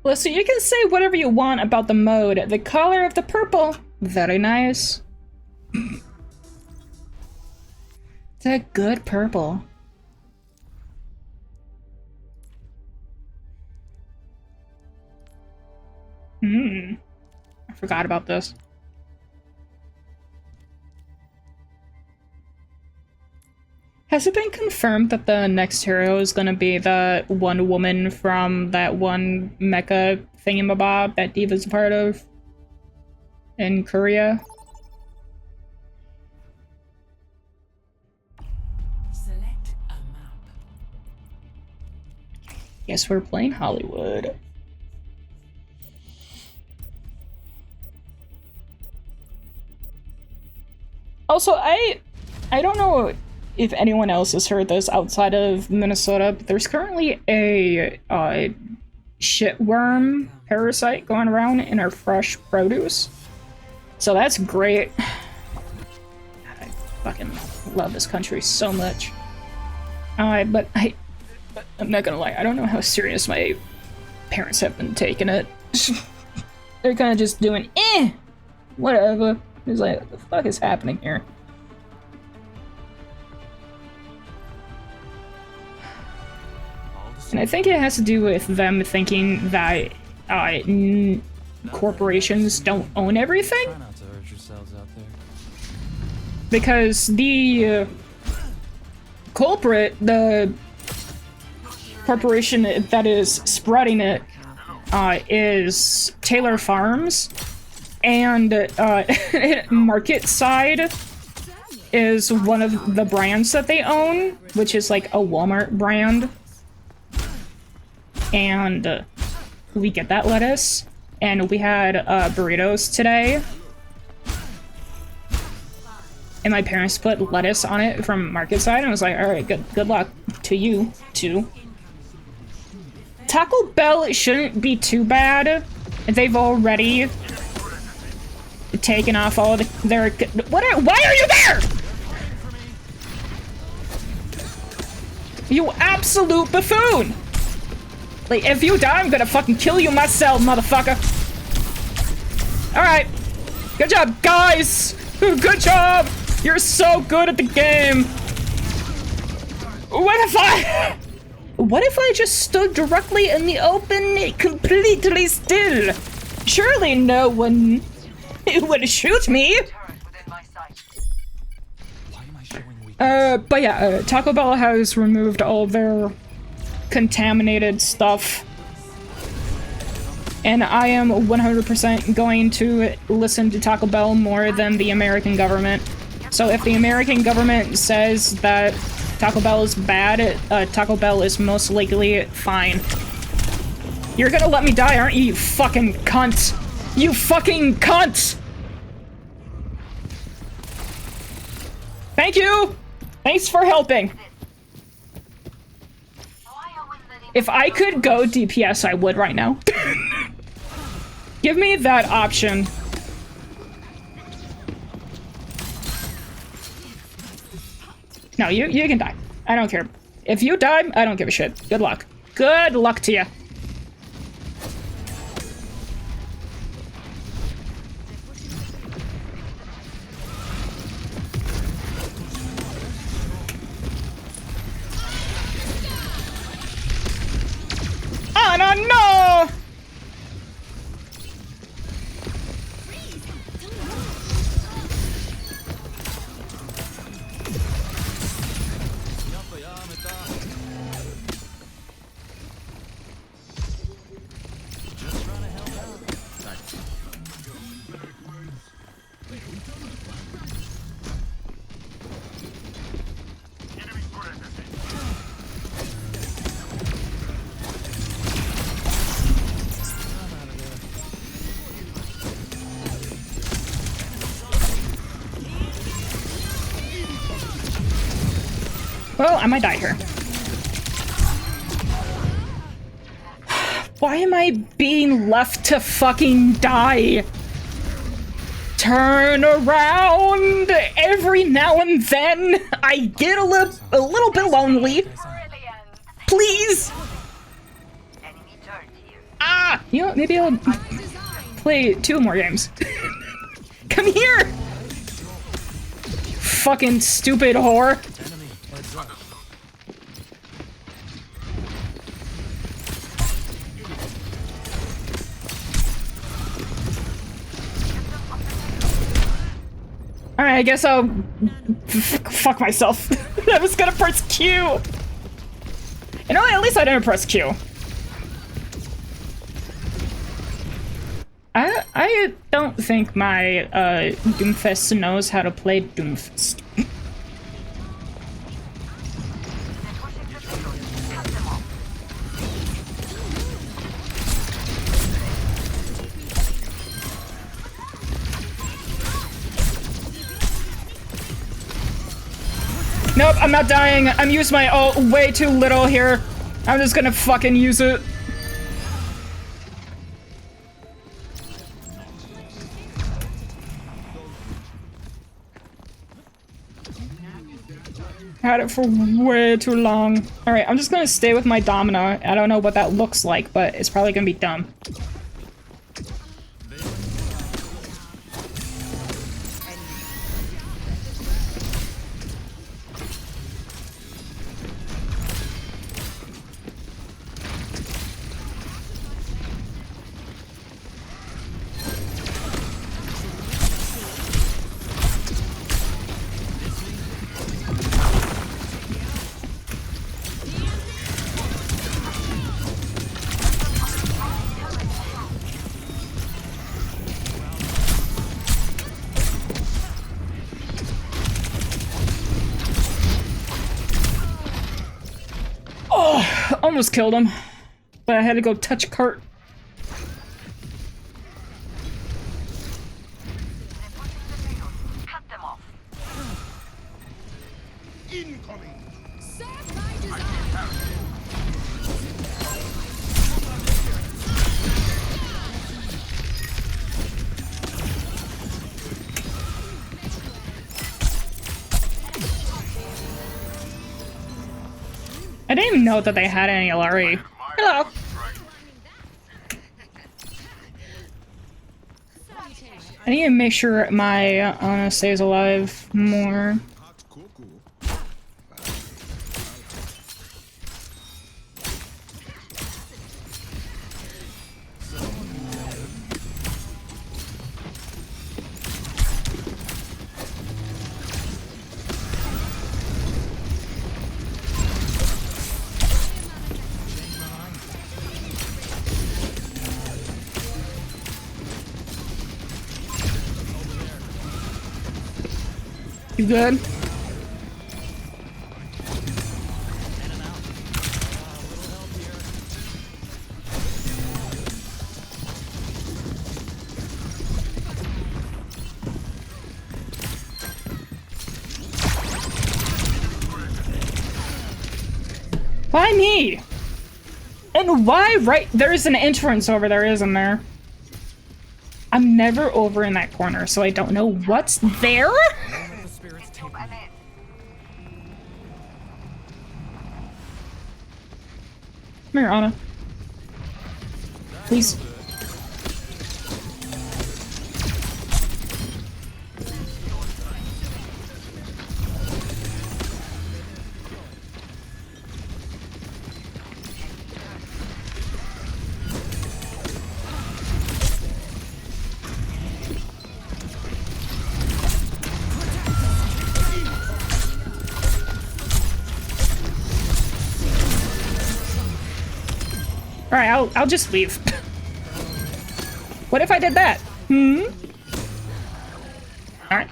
Listen, you can say whatever you want about the mode. The color of the purple, very nice. It's a good purple. I forgot about this. Has it been confirmed that the next hero is gonna be the one woman from that one mecha thingamabob that Diva's a part of in Korea? Select a map. Yes, we're playing Hollywood. Also, I don't know if anyone else has heard this outside of Minnesota, but there's currently a shitworm parasite going around in our fresh produce. So that's great. God, I fucking love this country so much. But I'm not gonna lie, I don't know how serious my parents have been taking it. They're kind of just doing, whatever. It's like, what the fuck is happening here? And I think it has to do with them thinking that corporations don't own everything. Try not to hurt yourselves out there. Because the culprit, the corporation that is spreading it, is Taylor Farms. And Market Side is one of the brands that they own, which is like a Walmart brand. And we get that lettuce. And we had burritos today. And my parents put lettuce on it from Market Side, and I was like, alright, good luck to you, too. Taco Bell shouldn't be too bad. They've already taken off all of their... why are you there?! You absolute buffoon! Like, if you die, I'm gonna fucking kill you myself, motherfucker! Alright. Good job, guys! Good job! You're so good at the game! What if I just stood directly in the open, completely still? Surely no one would shoot me! But yeah, Taco Bell has removed all of their contaminated stuff. And I am 100% going to listen to Taco Bell more than the American government. So if the American government says that Taco Bell is bad, Taco Bell is most likely fine. You're gonna let me die, aren't you, you fucking cunt? You fucking cunt! Thank you! Thanks for helping. If I could go DPS, I would right now. Give me that option. No, you can die. I don't care. If you die, I don't give a shit. Good luck. Good luck to you. Oh, no! Well, I might die here. Why am I being left to fucking die? turn around. Every now and then, I get a little bit lonely. Please. Enemy turret here. Ah, you know, maybe I'll play 2 more games. Come here! Fucking stupid whore. Alright, I guess I'll fuck myself. I was gonna press Q. You know, at least I didn't press Q. I don't think my Doomfist knows how to play Doomfist. Nope, I'm not dying. I'm using my ult way too little here. I'm just gonna fucking use it. Had it for way too long. Alright, I'm just gonna stay with my Domina. I don't know what that looks like, but it's probably gonna be dumb. Almost killed him, but I had to go touch a cart. Cut them off. I didn't even know that they had any LRE. Hello. I need to make sure my Ana stays alive more. You good? Why me? And why right there's an entrance over there, isn't there? I'm never over in that corner, so I don't know what's there. Come here, Ana. Please. Alright, I'll just leave. What if I did that? Hmm? Alright.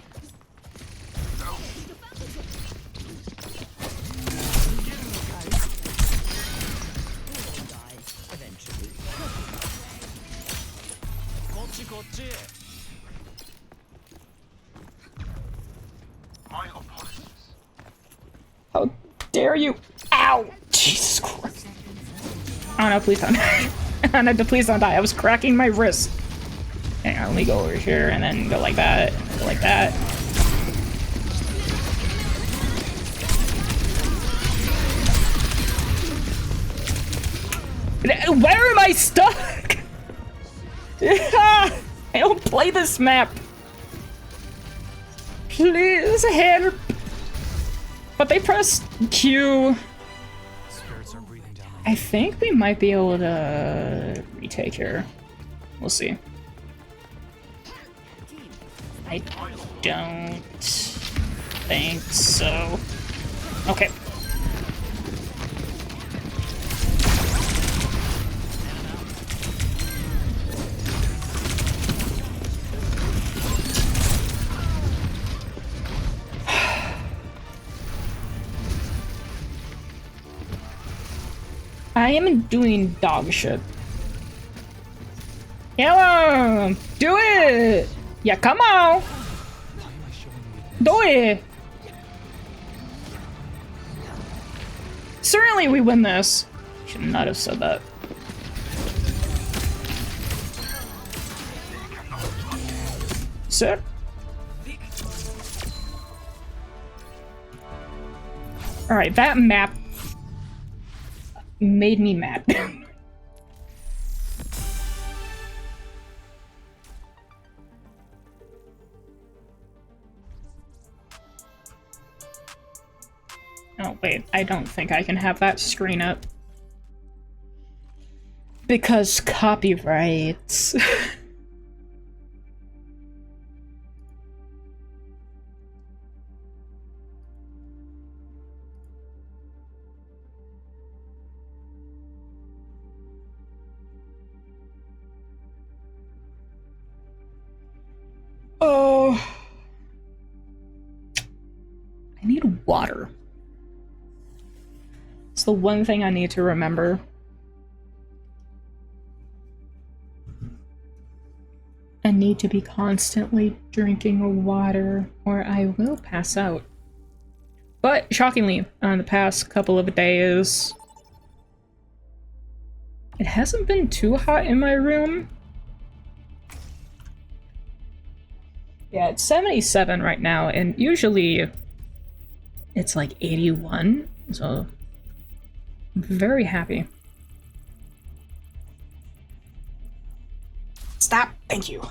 My apologies. How dare you? Ow! Jesus Christ. Oh no, please don't die. Oh no, please don't die. I was cracking my wrist. Hang on, let me go over here and then go like that, go like that. Where am I stuck? I don't play this map. Please help. But they pressed Q. Spirits are breathing down. I think we might be able to retake here. We'll see. I don't think so. Okay. I am doing dog shit. Yeah, do it! Yeah, come on! Do it! Certainly we win this. Should not have said that. Sick. Alright, that map made me mad. Oh wait, I don't think I can have that screen up. Because copyrights. Oh, I need water. It's the one thing I need to remember. I need to be constantly drinking water or I will pass out. But shockingly, on the past couple of days, it hasn't been too hot in my room. Yeah, it's 77 right now, and usually it's like 81, so I'm very happy. Stop! Thank you.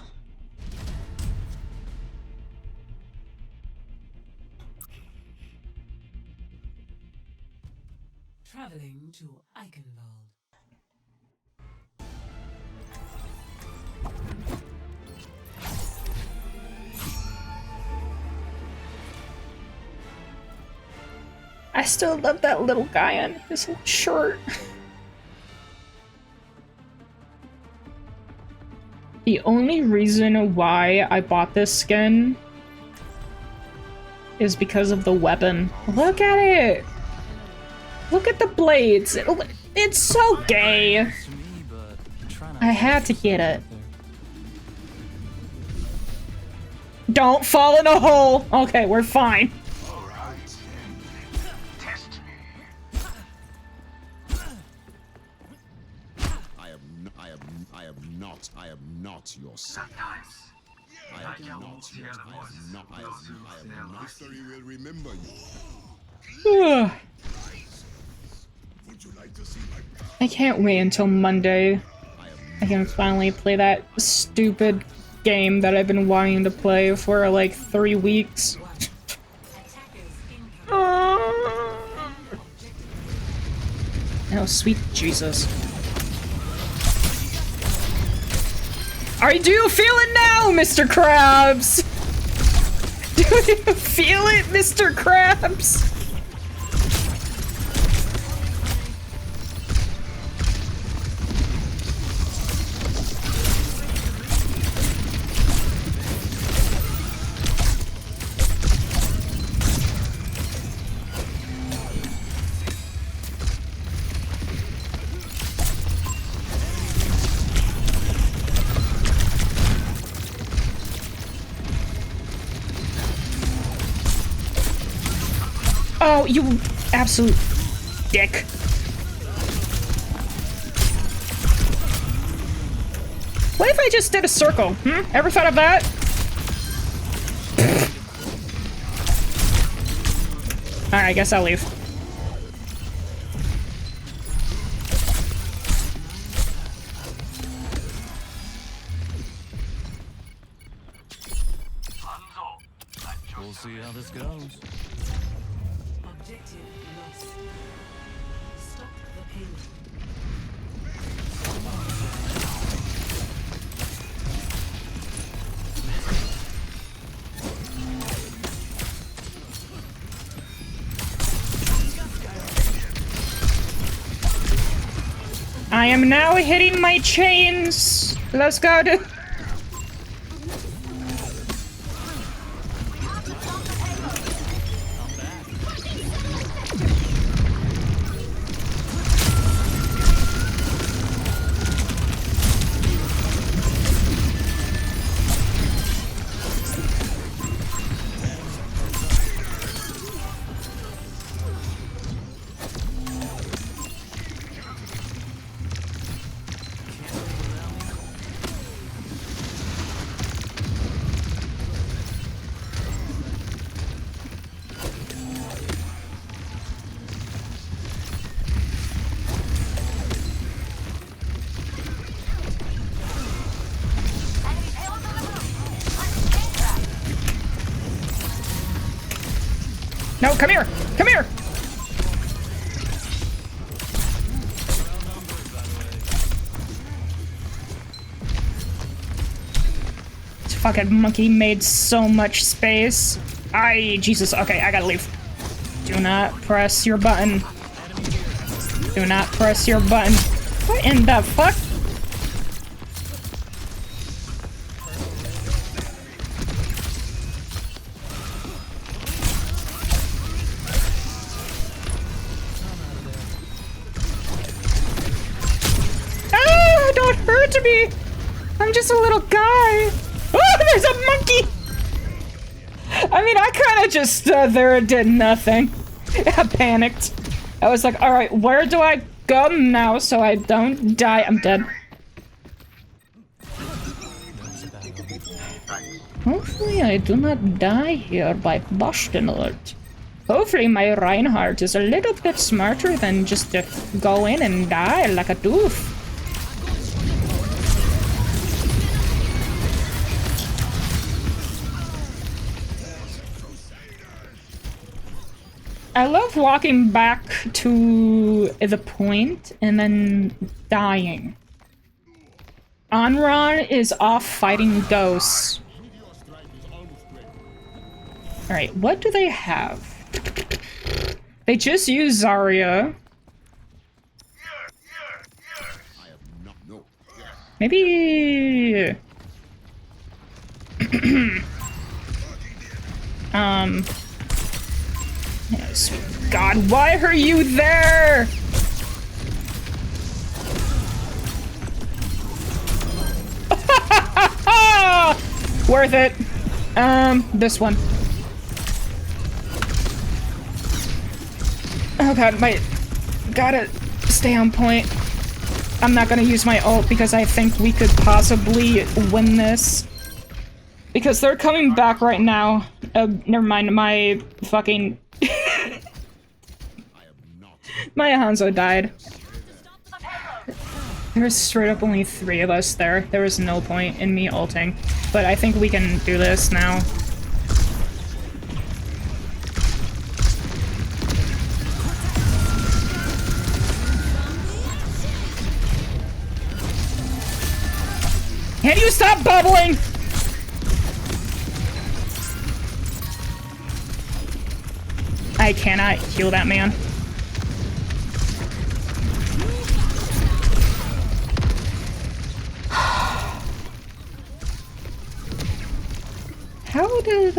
Traveling to Eichenwald. I still love that little guy on his little shirt. The only reason why I bought this skin is because of the weapon. Look at it! Look at the blades! It's so gay! I had to get it. Don't fall in a hole! Okay, we're fine. I am not your son. I am not yet. I am not. History will remember you. Would you like to see my I can't wait until Monday. I can finally play that stupid game that I've been wanting to play for like 3 weeks. Oh, sweet Jesus. Do you feel it now, Mr. Krabs? Do you feel it, Mr. Krabs? Oh, you absolute dick. What if I just did a circle? Ever thought of that? Alright, I guess I'll leave. We'll see how this goes. Objective lost. Stop the payload. I am now hitting my chains. Let's go, dude. No, come here! Come here! This fucking monkey made so much space. Jesus. Okay, I gotta leave. Do not press your button. Do not press your button. What in the fuck? Don't hurt me! I'm just a little guy! Oh, there's a monkey! I mean, I kind of just stood there and did nothing. I panicked. I was like, alright, where do I go now so I don't die? I'm dead. Hopefully I do not die here by Boston alert. Hopefully my Reinhardt is a little bit smarter than just to go in and die like a doof. I love walking back to the point and then dying. Anran is off fighting ghosts. Alright, what do they have? They just use Zarya. Maybe... Yes. God, why are you there? Worth it. This one. Oh god, gotta stay on point. I'm not gonna use my ult because I think we could possibly win this. Because they're coming back right now. Never mind, my fucking... my Hanzo died. There was straight up only 3 of us there. There was no point in me ulting. But I think we can do this now. Can you stop bubbling? I cannot heal that man. How did...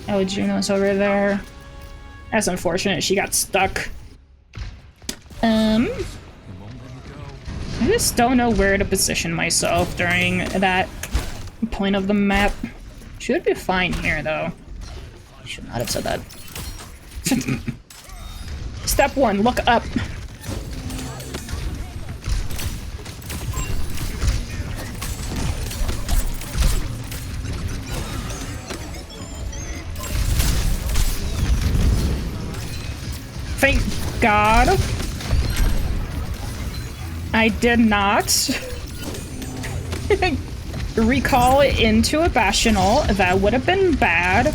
Oh, Juno's over there. That's unfortunate, she got stuck. I just don't know where to position myself during that point of the map. Should be fine here, though. Should not have said that. Step 1, look up. Thank God. I did not recall it into a Bastional. That would have been bad.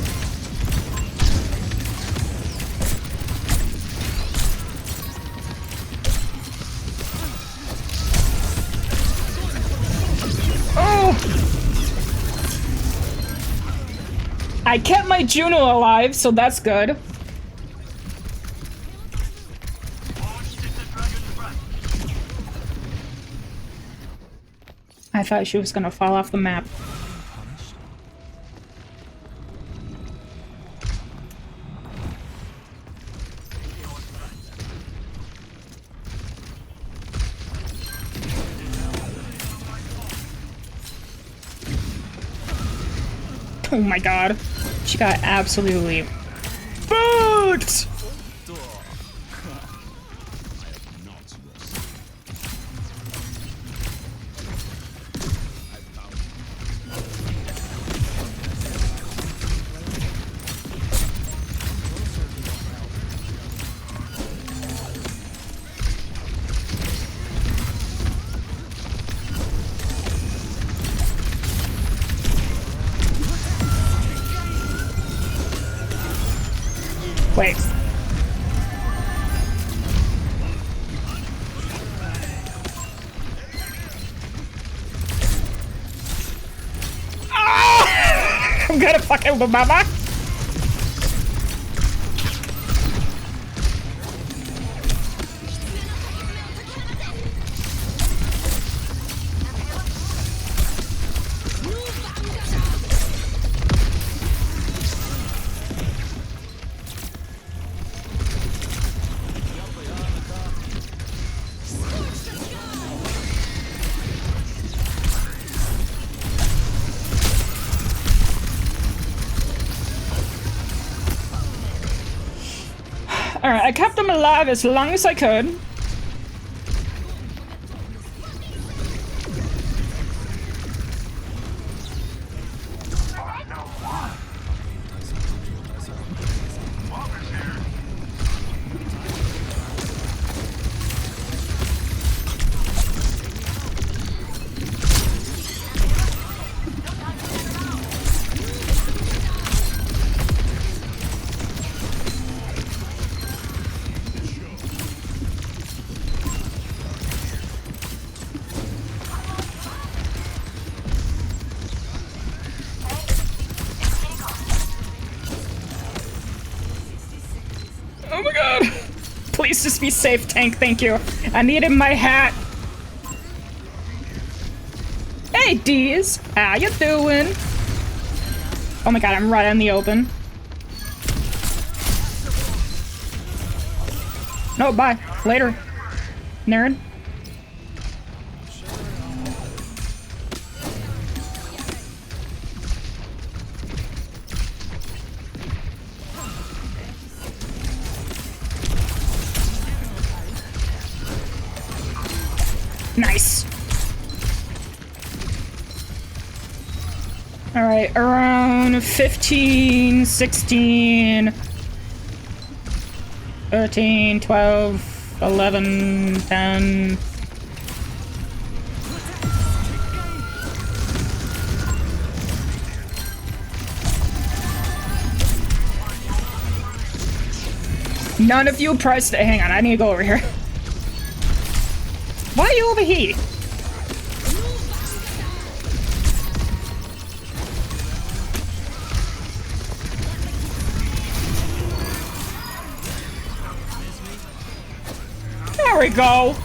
Oh! I kept my Juno alive, so that's good. I thought she was gonna fall off the map. Oh my god. She got absolutely fucked! Wait. Ah! I'm gonna fucking mama. Alright, I kept him alive as long as I could. Oh my god. Please just be safe, tank, thank you. I needed my hat. Hey, Deez. How you doing? Oh my god, I'm right in the open. No, bye. Later. Nerd. Nice. All right, around 15, 16, 13, 12, 11, 10. None of you pressed. Hang on, I need to go over here. Why are you over here? There we go.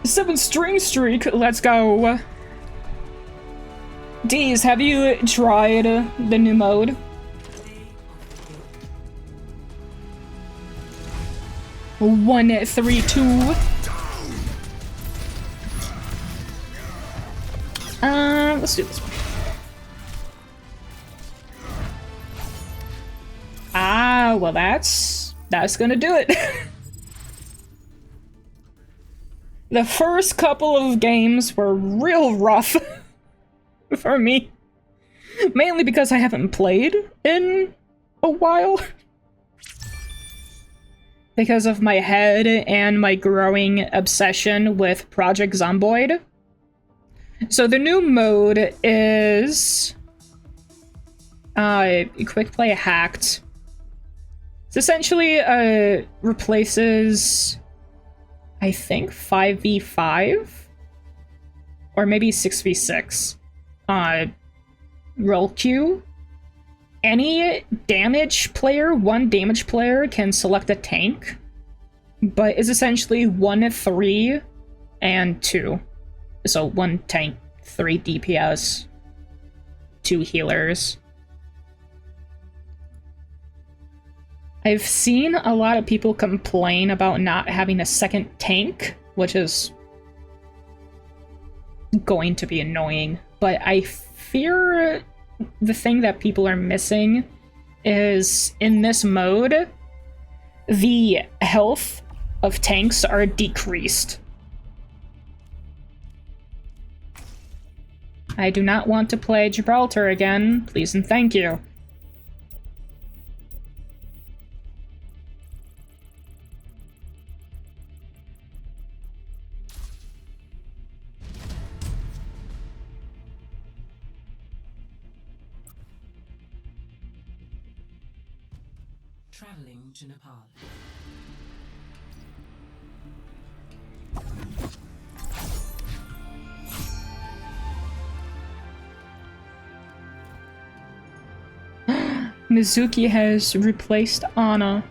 Seven string streak. Let's go. Deez, have you tried the new mode? One, 3, 2. Let's do this one. Ah, well that's gonna do it. The first couple of games were real rough for me. Mainly because I haven't played in a while. Because of my head and my growing obsession with Project Zomboid. So the new mode is quick play hacked. It's essentially replaces, I think, 5v5 or maybe 6v6 roll queue. Any damage player, one damage player, can select a tank, but it's essentially 1, 3, and 2. So 1 tank, 3 DPS, 2 healers. I've seen a lot of people complain about not having a second tank, which is going to be annoying, but I fear the thing that people are missing is in this mode, the health of tanks are decreased. I do not want to play Gibraltar again, please and thank you. Traveling to Nepal. Mizuki has replaced Ana.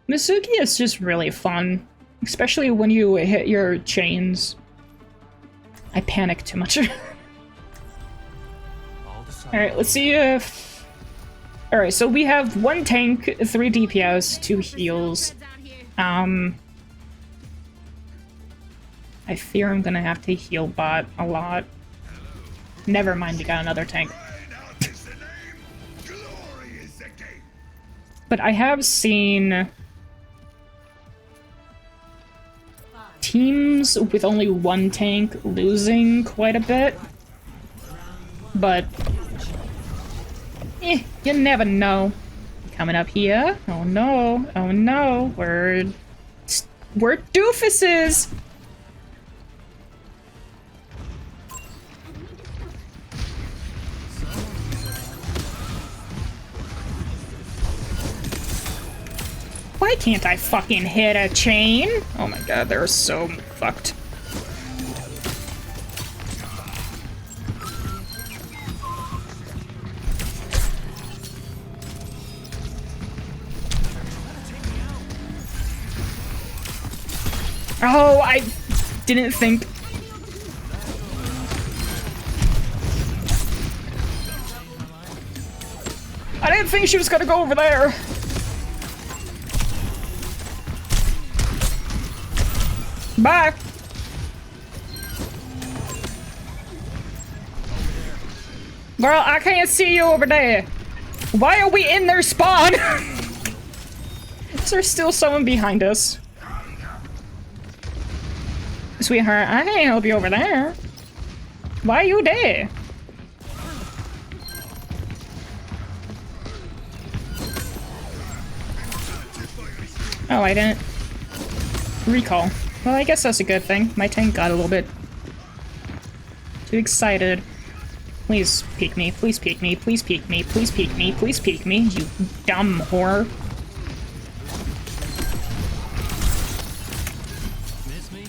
Mizuki is just really fun, especially when you hit your chains. I panic too much. Alright, let's see if... Alright, so we have 1 tank, 3 DPS, 2 heals. I fear I'm gonna have to heal bot a lot. Never mind, we got another tank. But I have seen teams with only 1 tank losing quite a bit. But you never know. Coming up here. Oh no. Oh no. We're doofuses. Why can't I fucking hit a chain? Oh my god, they're so fucked. Oh, I didn't think. I didn't think she was gonna go over there. Bye. Girl, I can't see you over there. Why are we in their spawn? Is there still someone behind us? Sweetheart, I can't help you over there. Why are you there? Oh, I didn't recall. Well, I guess that's a good thing. My tank got a little bit too excited. Please peek me, please peek me, please peek me, please peek me, please peek me, you dumb whore. Miss me?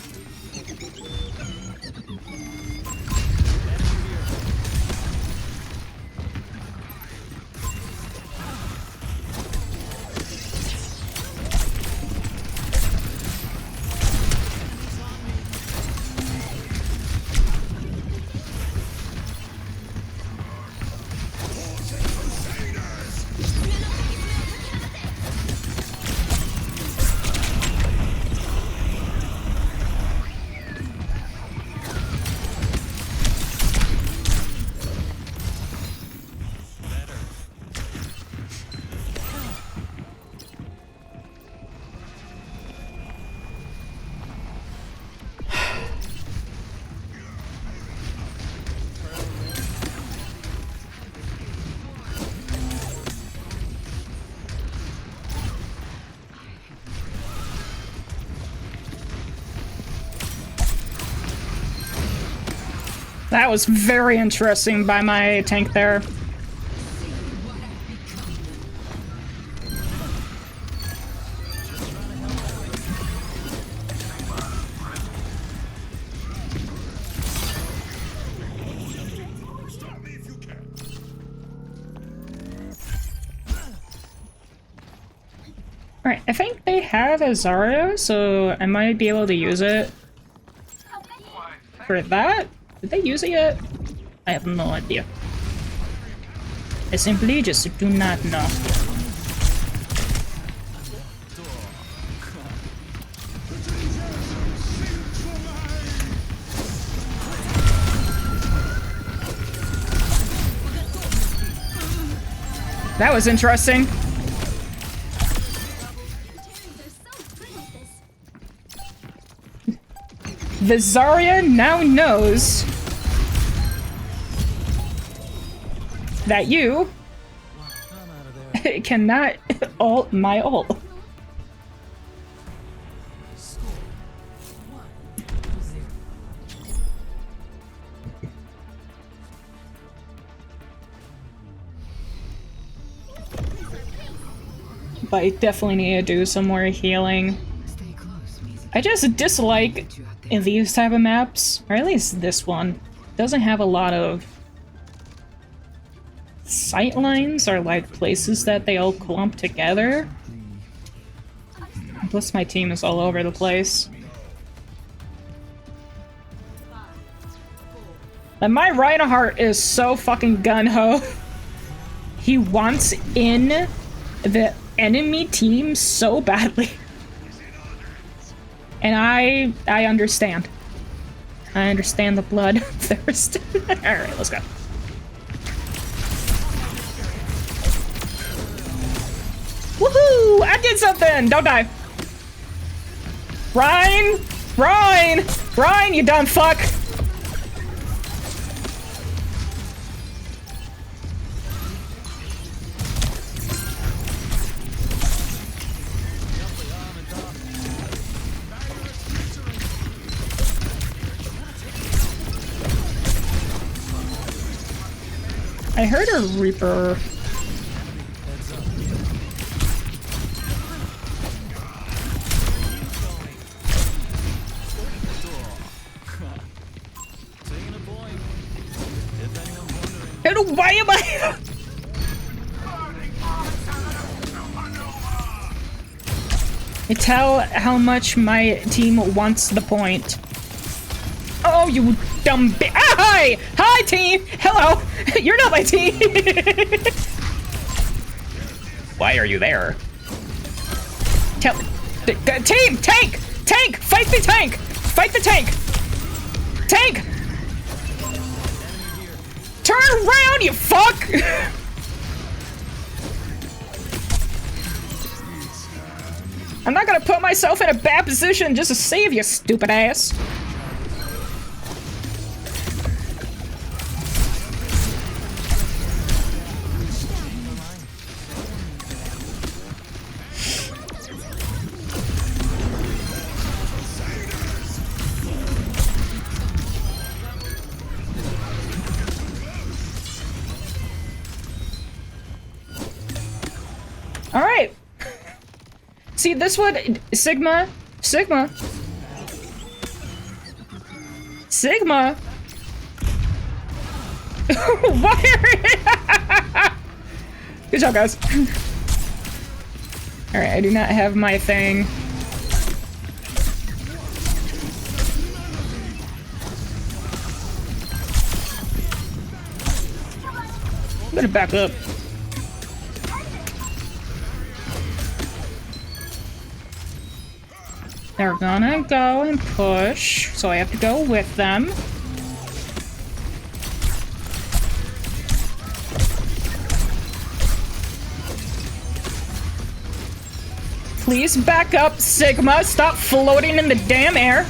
That was very interesting by my tank there. Alright, I think they have a Zarya, so I might be able to use it for that. Did they use it yet? I have no idea. I simply just do not know. That was interesting. The Zarya now knows that you cannot ult my ult. But I definitely need to do some more healing. I just dislike in these type of maps, or at least this one, doesn't have a lot of sight lines or like places that they all clump together. Plus my team is all over the place. And my Reinhardt is so fucking gun-ho. He wants in the enemy team so badly. And I understand. I understand the blood thirst. Alright, let's go. Woohoo! I did something! Don't die. Ryan! Ryan! Ryan, you dumb fuck! I heard a Reaper. And why am I? I tell how much my team wants the point. Oh, you dumb bi- ah, hi! Hi, team! Hello! You're not my team! Why are you there? Tell- Team! Tank! Tank! Fight the tank! Fight the tank! Tank! Turn around, you fuck! I'm not gonna put myself in a bad position just to save you, stupid ass. Alright. See, this would... Sigma. Sigma. Sigma. Why are you... Good job, guys. Alright, I do not have my thing. I'm gonna back up. They're gonna go and push, so I have to go with them. Please back up, Sigma. Stop floating in the damn air.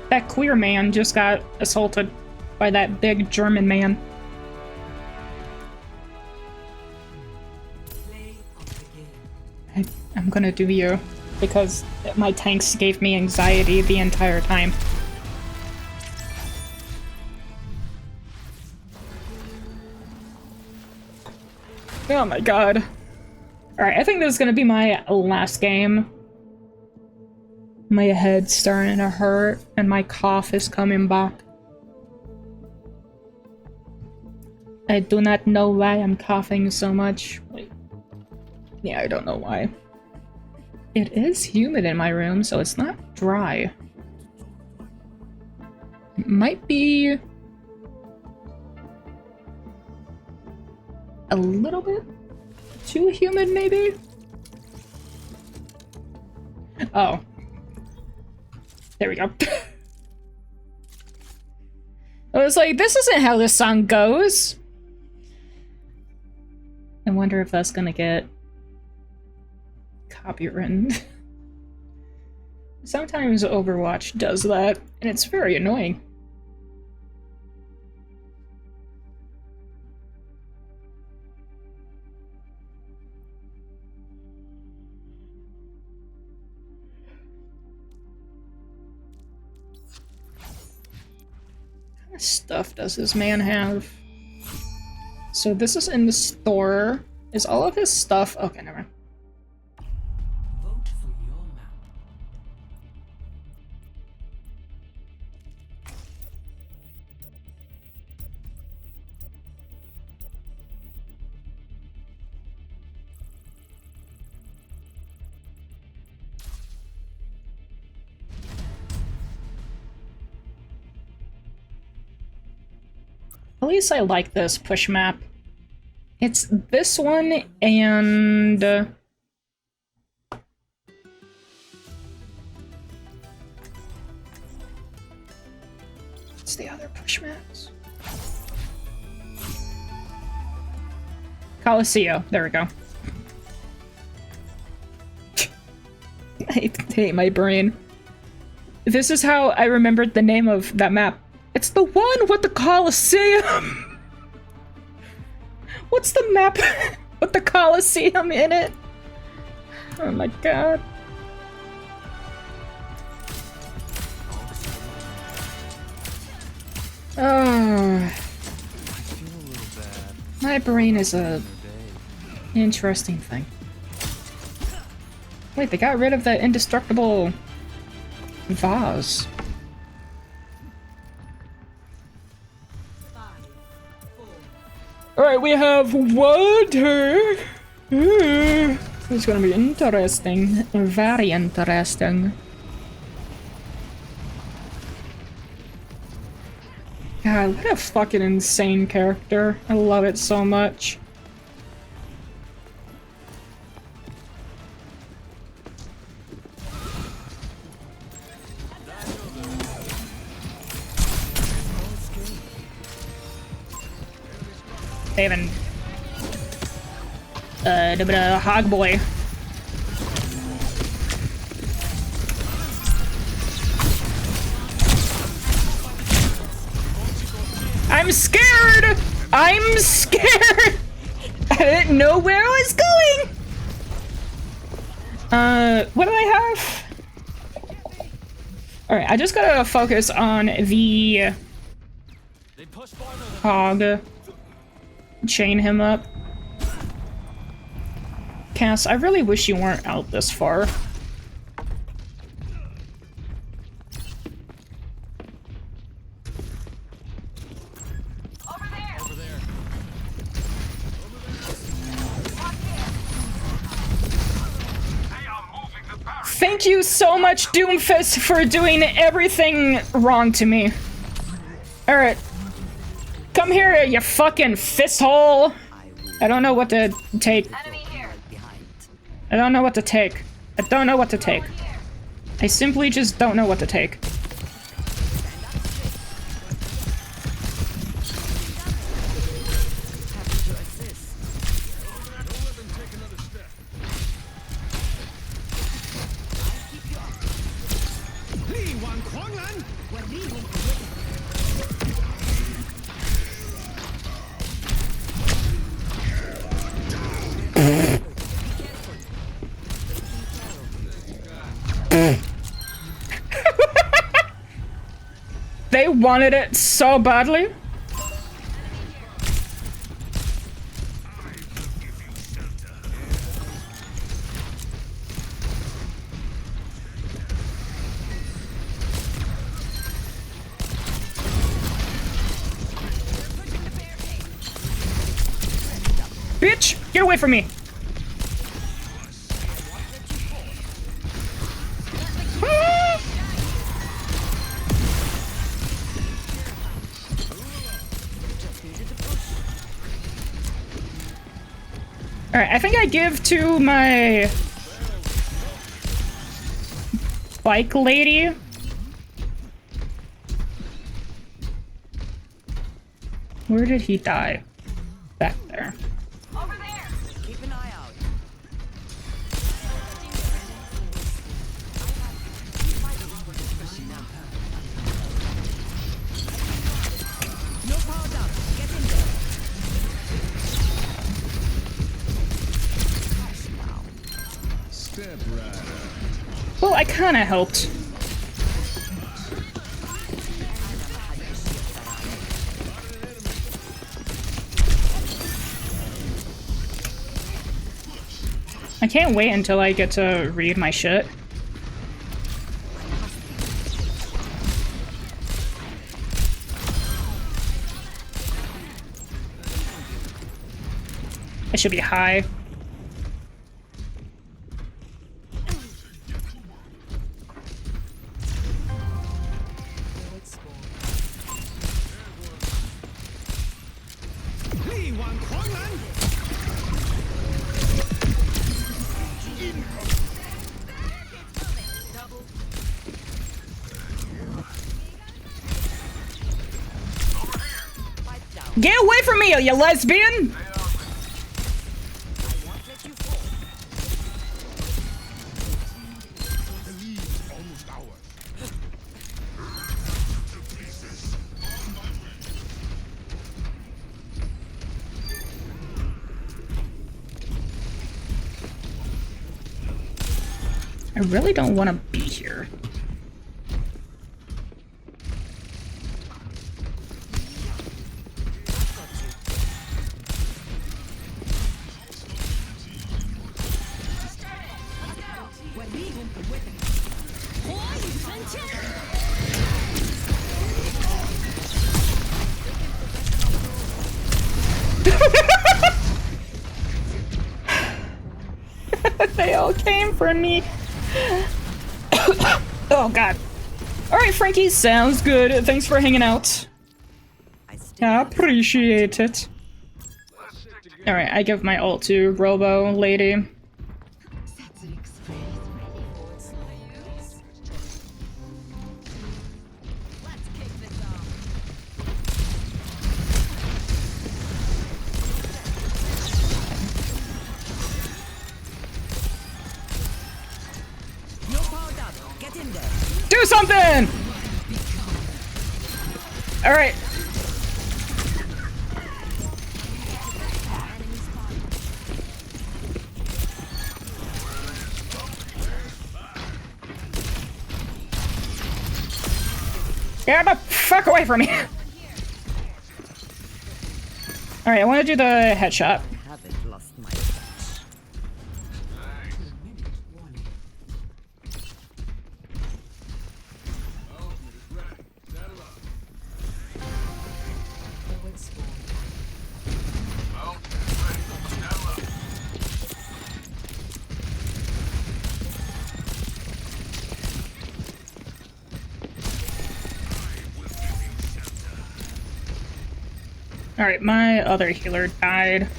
That queer man just got assaulted by that big German man. Play of the game. I'm gonna do you, because my tanks gave me anxiety the entire time. Oh my god. Alright, I think this is gonna be my last game. My head's starting to hurt, and my cough is coming back. I do not know why I'm coughing so much. Wait. Yeah, I don't know why. It is humid in my room, so it's not dry. It might be a little bit too humid, maybe? Oh. There we go. I was like, this isn't how this song goes. I wonder if that's gonna get copywritten. Sometimes Overwatch does that, and it's very annoying. What kind of stuff does this man have? So this is in the store. Is all of his stuff... Okay, never mind. Vote for your map. At least I like this push map. It's this one and... what's the other push maps? Coliseum. There we go. I hate my brain. This is how I remembered the name of that map. It's the one with the Coliseum! What's the map with the Coliseum in it? Oh my god. Oh. My brain is a interesting thing. Wait, they got rid of the indestructible vase. Alright, we have water! It's gonna be interesting. Very interesting. God, what a fucking insane character. I love it so much. Haven. Hog boy. I'm scared! I'm scared! I didn't know where I was going! What do I have? Alright, I just gotta focus on the hog. Chain him up. Cass, I really wish you weren't out this far. Thank you so much, Doomfist, for doing everything wrong to me. Alright. Come here, you fucking fisthole! I don't know what to take. I don't know what to take. I don't know what to take. I simply just don't know what to take. They wanted it so badly. Bitch, get away from me. Alright, I think I give to my bike lady. Where did he die? Back there. Over there. Keep an eye out. No power down. Get in there. Step right. Well, I kinda helped. I can't wait until I get to read my shit. I should be high. Get away from me, you lesbian! I really don't want to be here. They all came for me. Oh god. Alright, Frankie, sounds good. Thanks for hanging out. I appreciate it. Alright, I give my ult to Robo Lady. Do something! Alright. Get the fuck away from me! Alright, I want to do the headshot. Haven't lost my touch. Alright, my other healer died.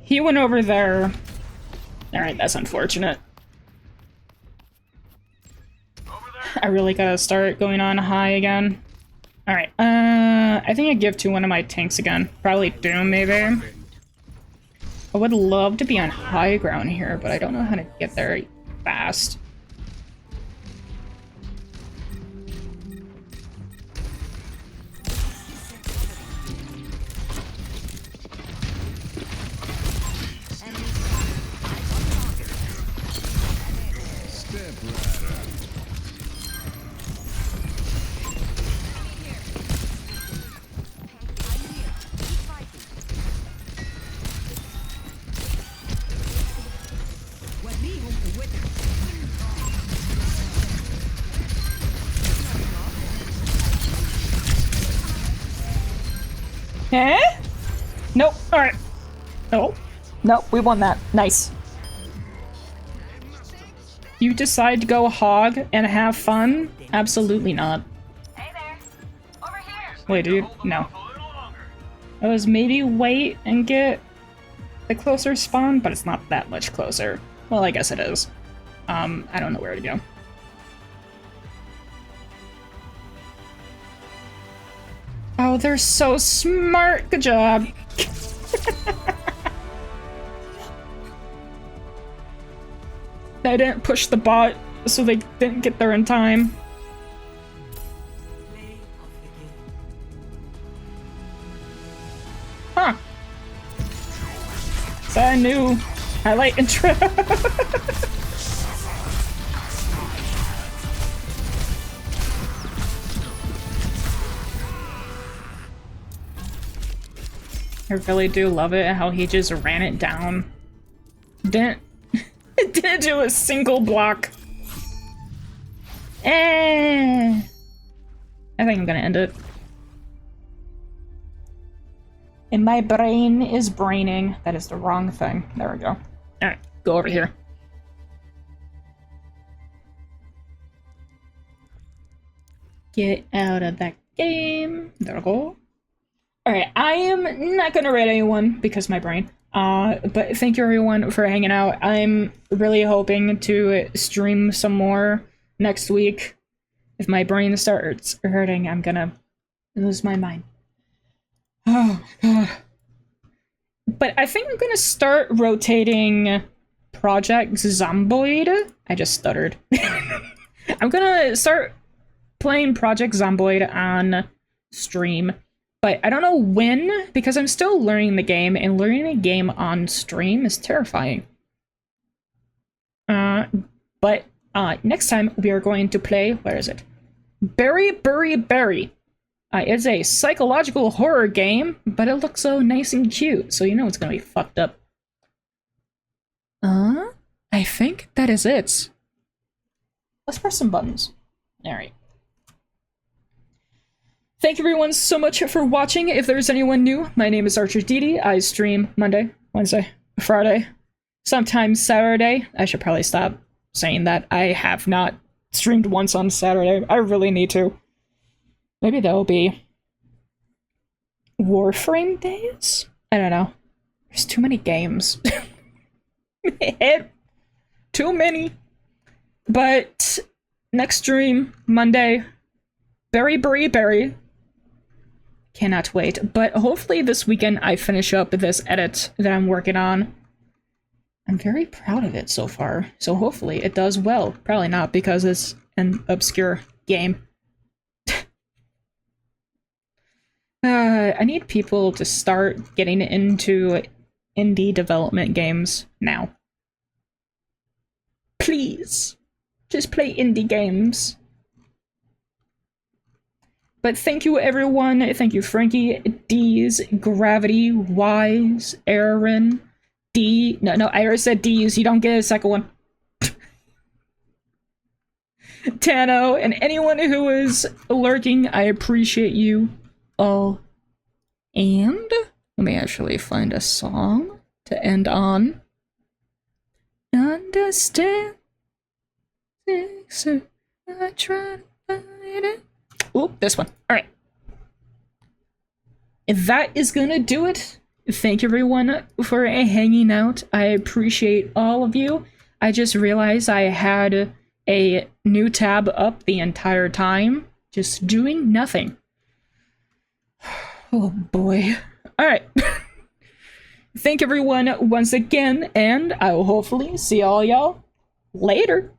He went over there. Alright, that's unfortunate. I really gotta start going on high again. Alright, I think I give to one of my tanks again. Probably Doom, maybe. I would love to be on high ground here, but I don't know how to get there fast. Eh? Nope. Alright. Nope. Nope, we won that. Nice. You decide to go hog and have fun? Absolutely not. Hey there. Over here. Wait, dude. No. I was maybe wait and get the closer spawn, but it's not that much closer. Well, I guess it is. I don't know where to go. Oh, they're so smart. Good job. I didn't push the bot, so they didn't get there in time. Play of the game. Huh. Is that a new highlight intro? I really do love it how he just ran it down. Didn't do a single block. I think I'm gonna end it. And my brain is braining. That is the wrong thing. There we go. Alright, go over here. Get out of that game. There we go. Alright, I am not gonna rate anyone because my brain. But thank you everyone for hanging out. I'm really hoping to stream some more next week. If my brain starts hurting, I'm gonna lose my mind. Oh my god. But I think I'm gonna start rotating Project Zomboid. I just stuttered. I'm gonna start playing Project Zomboid on stream. But I don't know when, because I'm still learning the game, and learning a game on stream is terrifying. But next time we are going to play, where is it? Berry Bury Berry. It's a psychological horror game, but it looks so nice and cute, so you know it's gonna be fucked up. I think that is it. Let's press some buttons. Alright. Thank you everyone so much for watching. If there's anyone new, my name is ArcherDeeDee. I stream Monday, Wednesday, Friday, sometimes Saturday. I should probably stop saying that. I have not streamed once on Saturday. I really need to. Maybe that'll be Warframe days? I don't know. There's too many games. Too many. But next stream, Monday, Berry. Cannot wait. But hopefully this weekend I finish up this edit that I'm working on. I'm very proud of it so far. So hopefully it does well. Probably not because it's an obscure game. I need people to start getting into indie development games now. Please. Just play indie games. But thank you everyone. Thank you Frankie, D's, Gravity, Wise, Aaron, D. No, I already said D's. You don't get a second one. Tano, and anyone who is lurking, I appreciate you all. And let me actually find a song to end on. Understand. I try to find it. Oh, this one. Alright. That is gonna do it. Thank you everyone for hanging out. I appreciate all of you. I just realized I had a new tab up the entire time, just doing nothing. Oh boy. Alright. Thank everyone once again, and I will hopefully see all y'all later.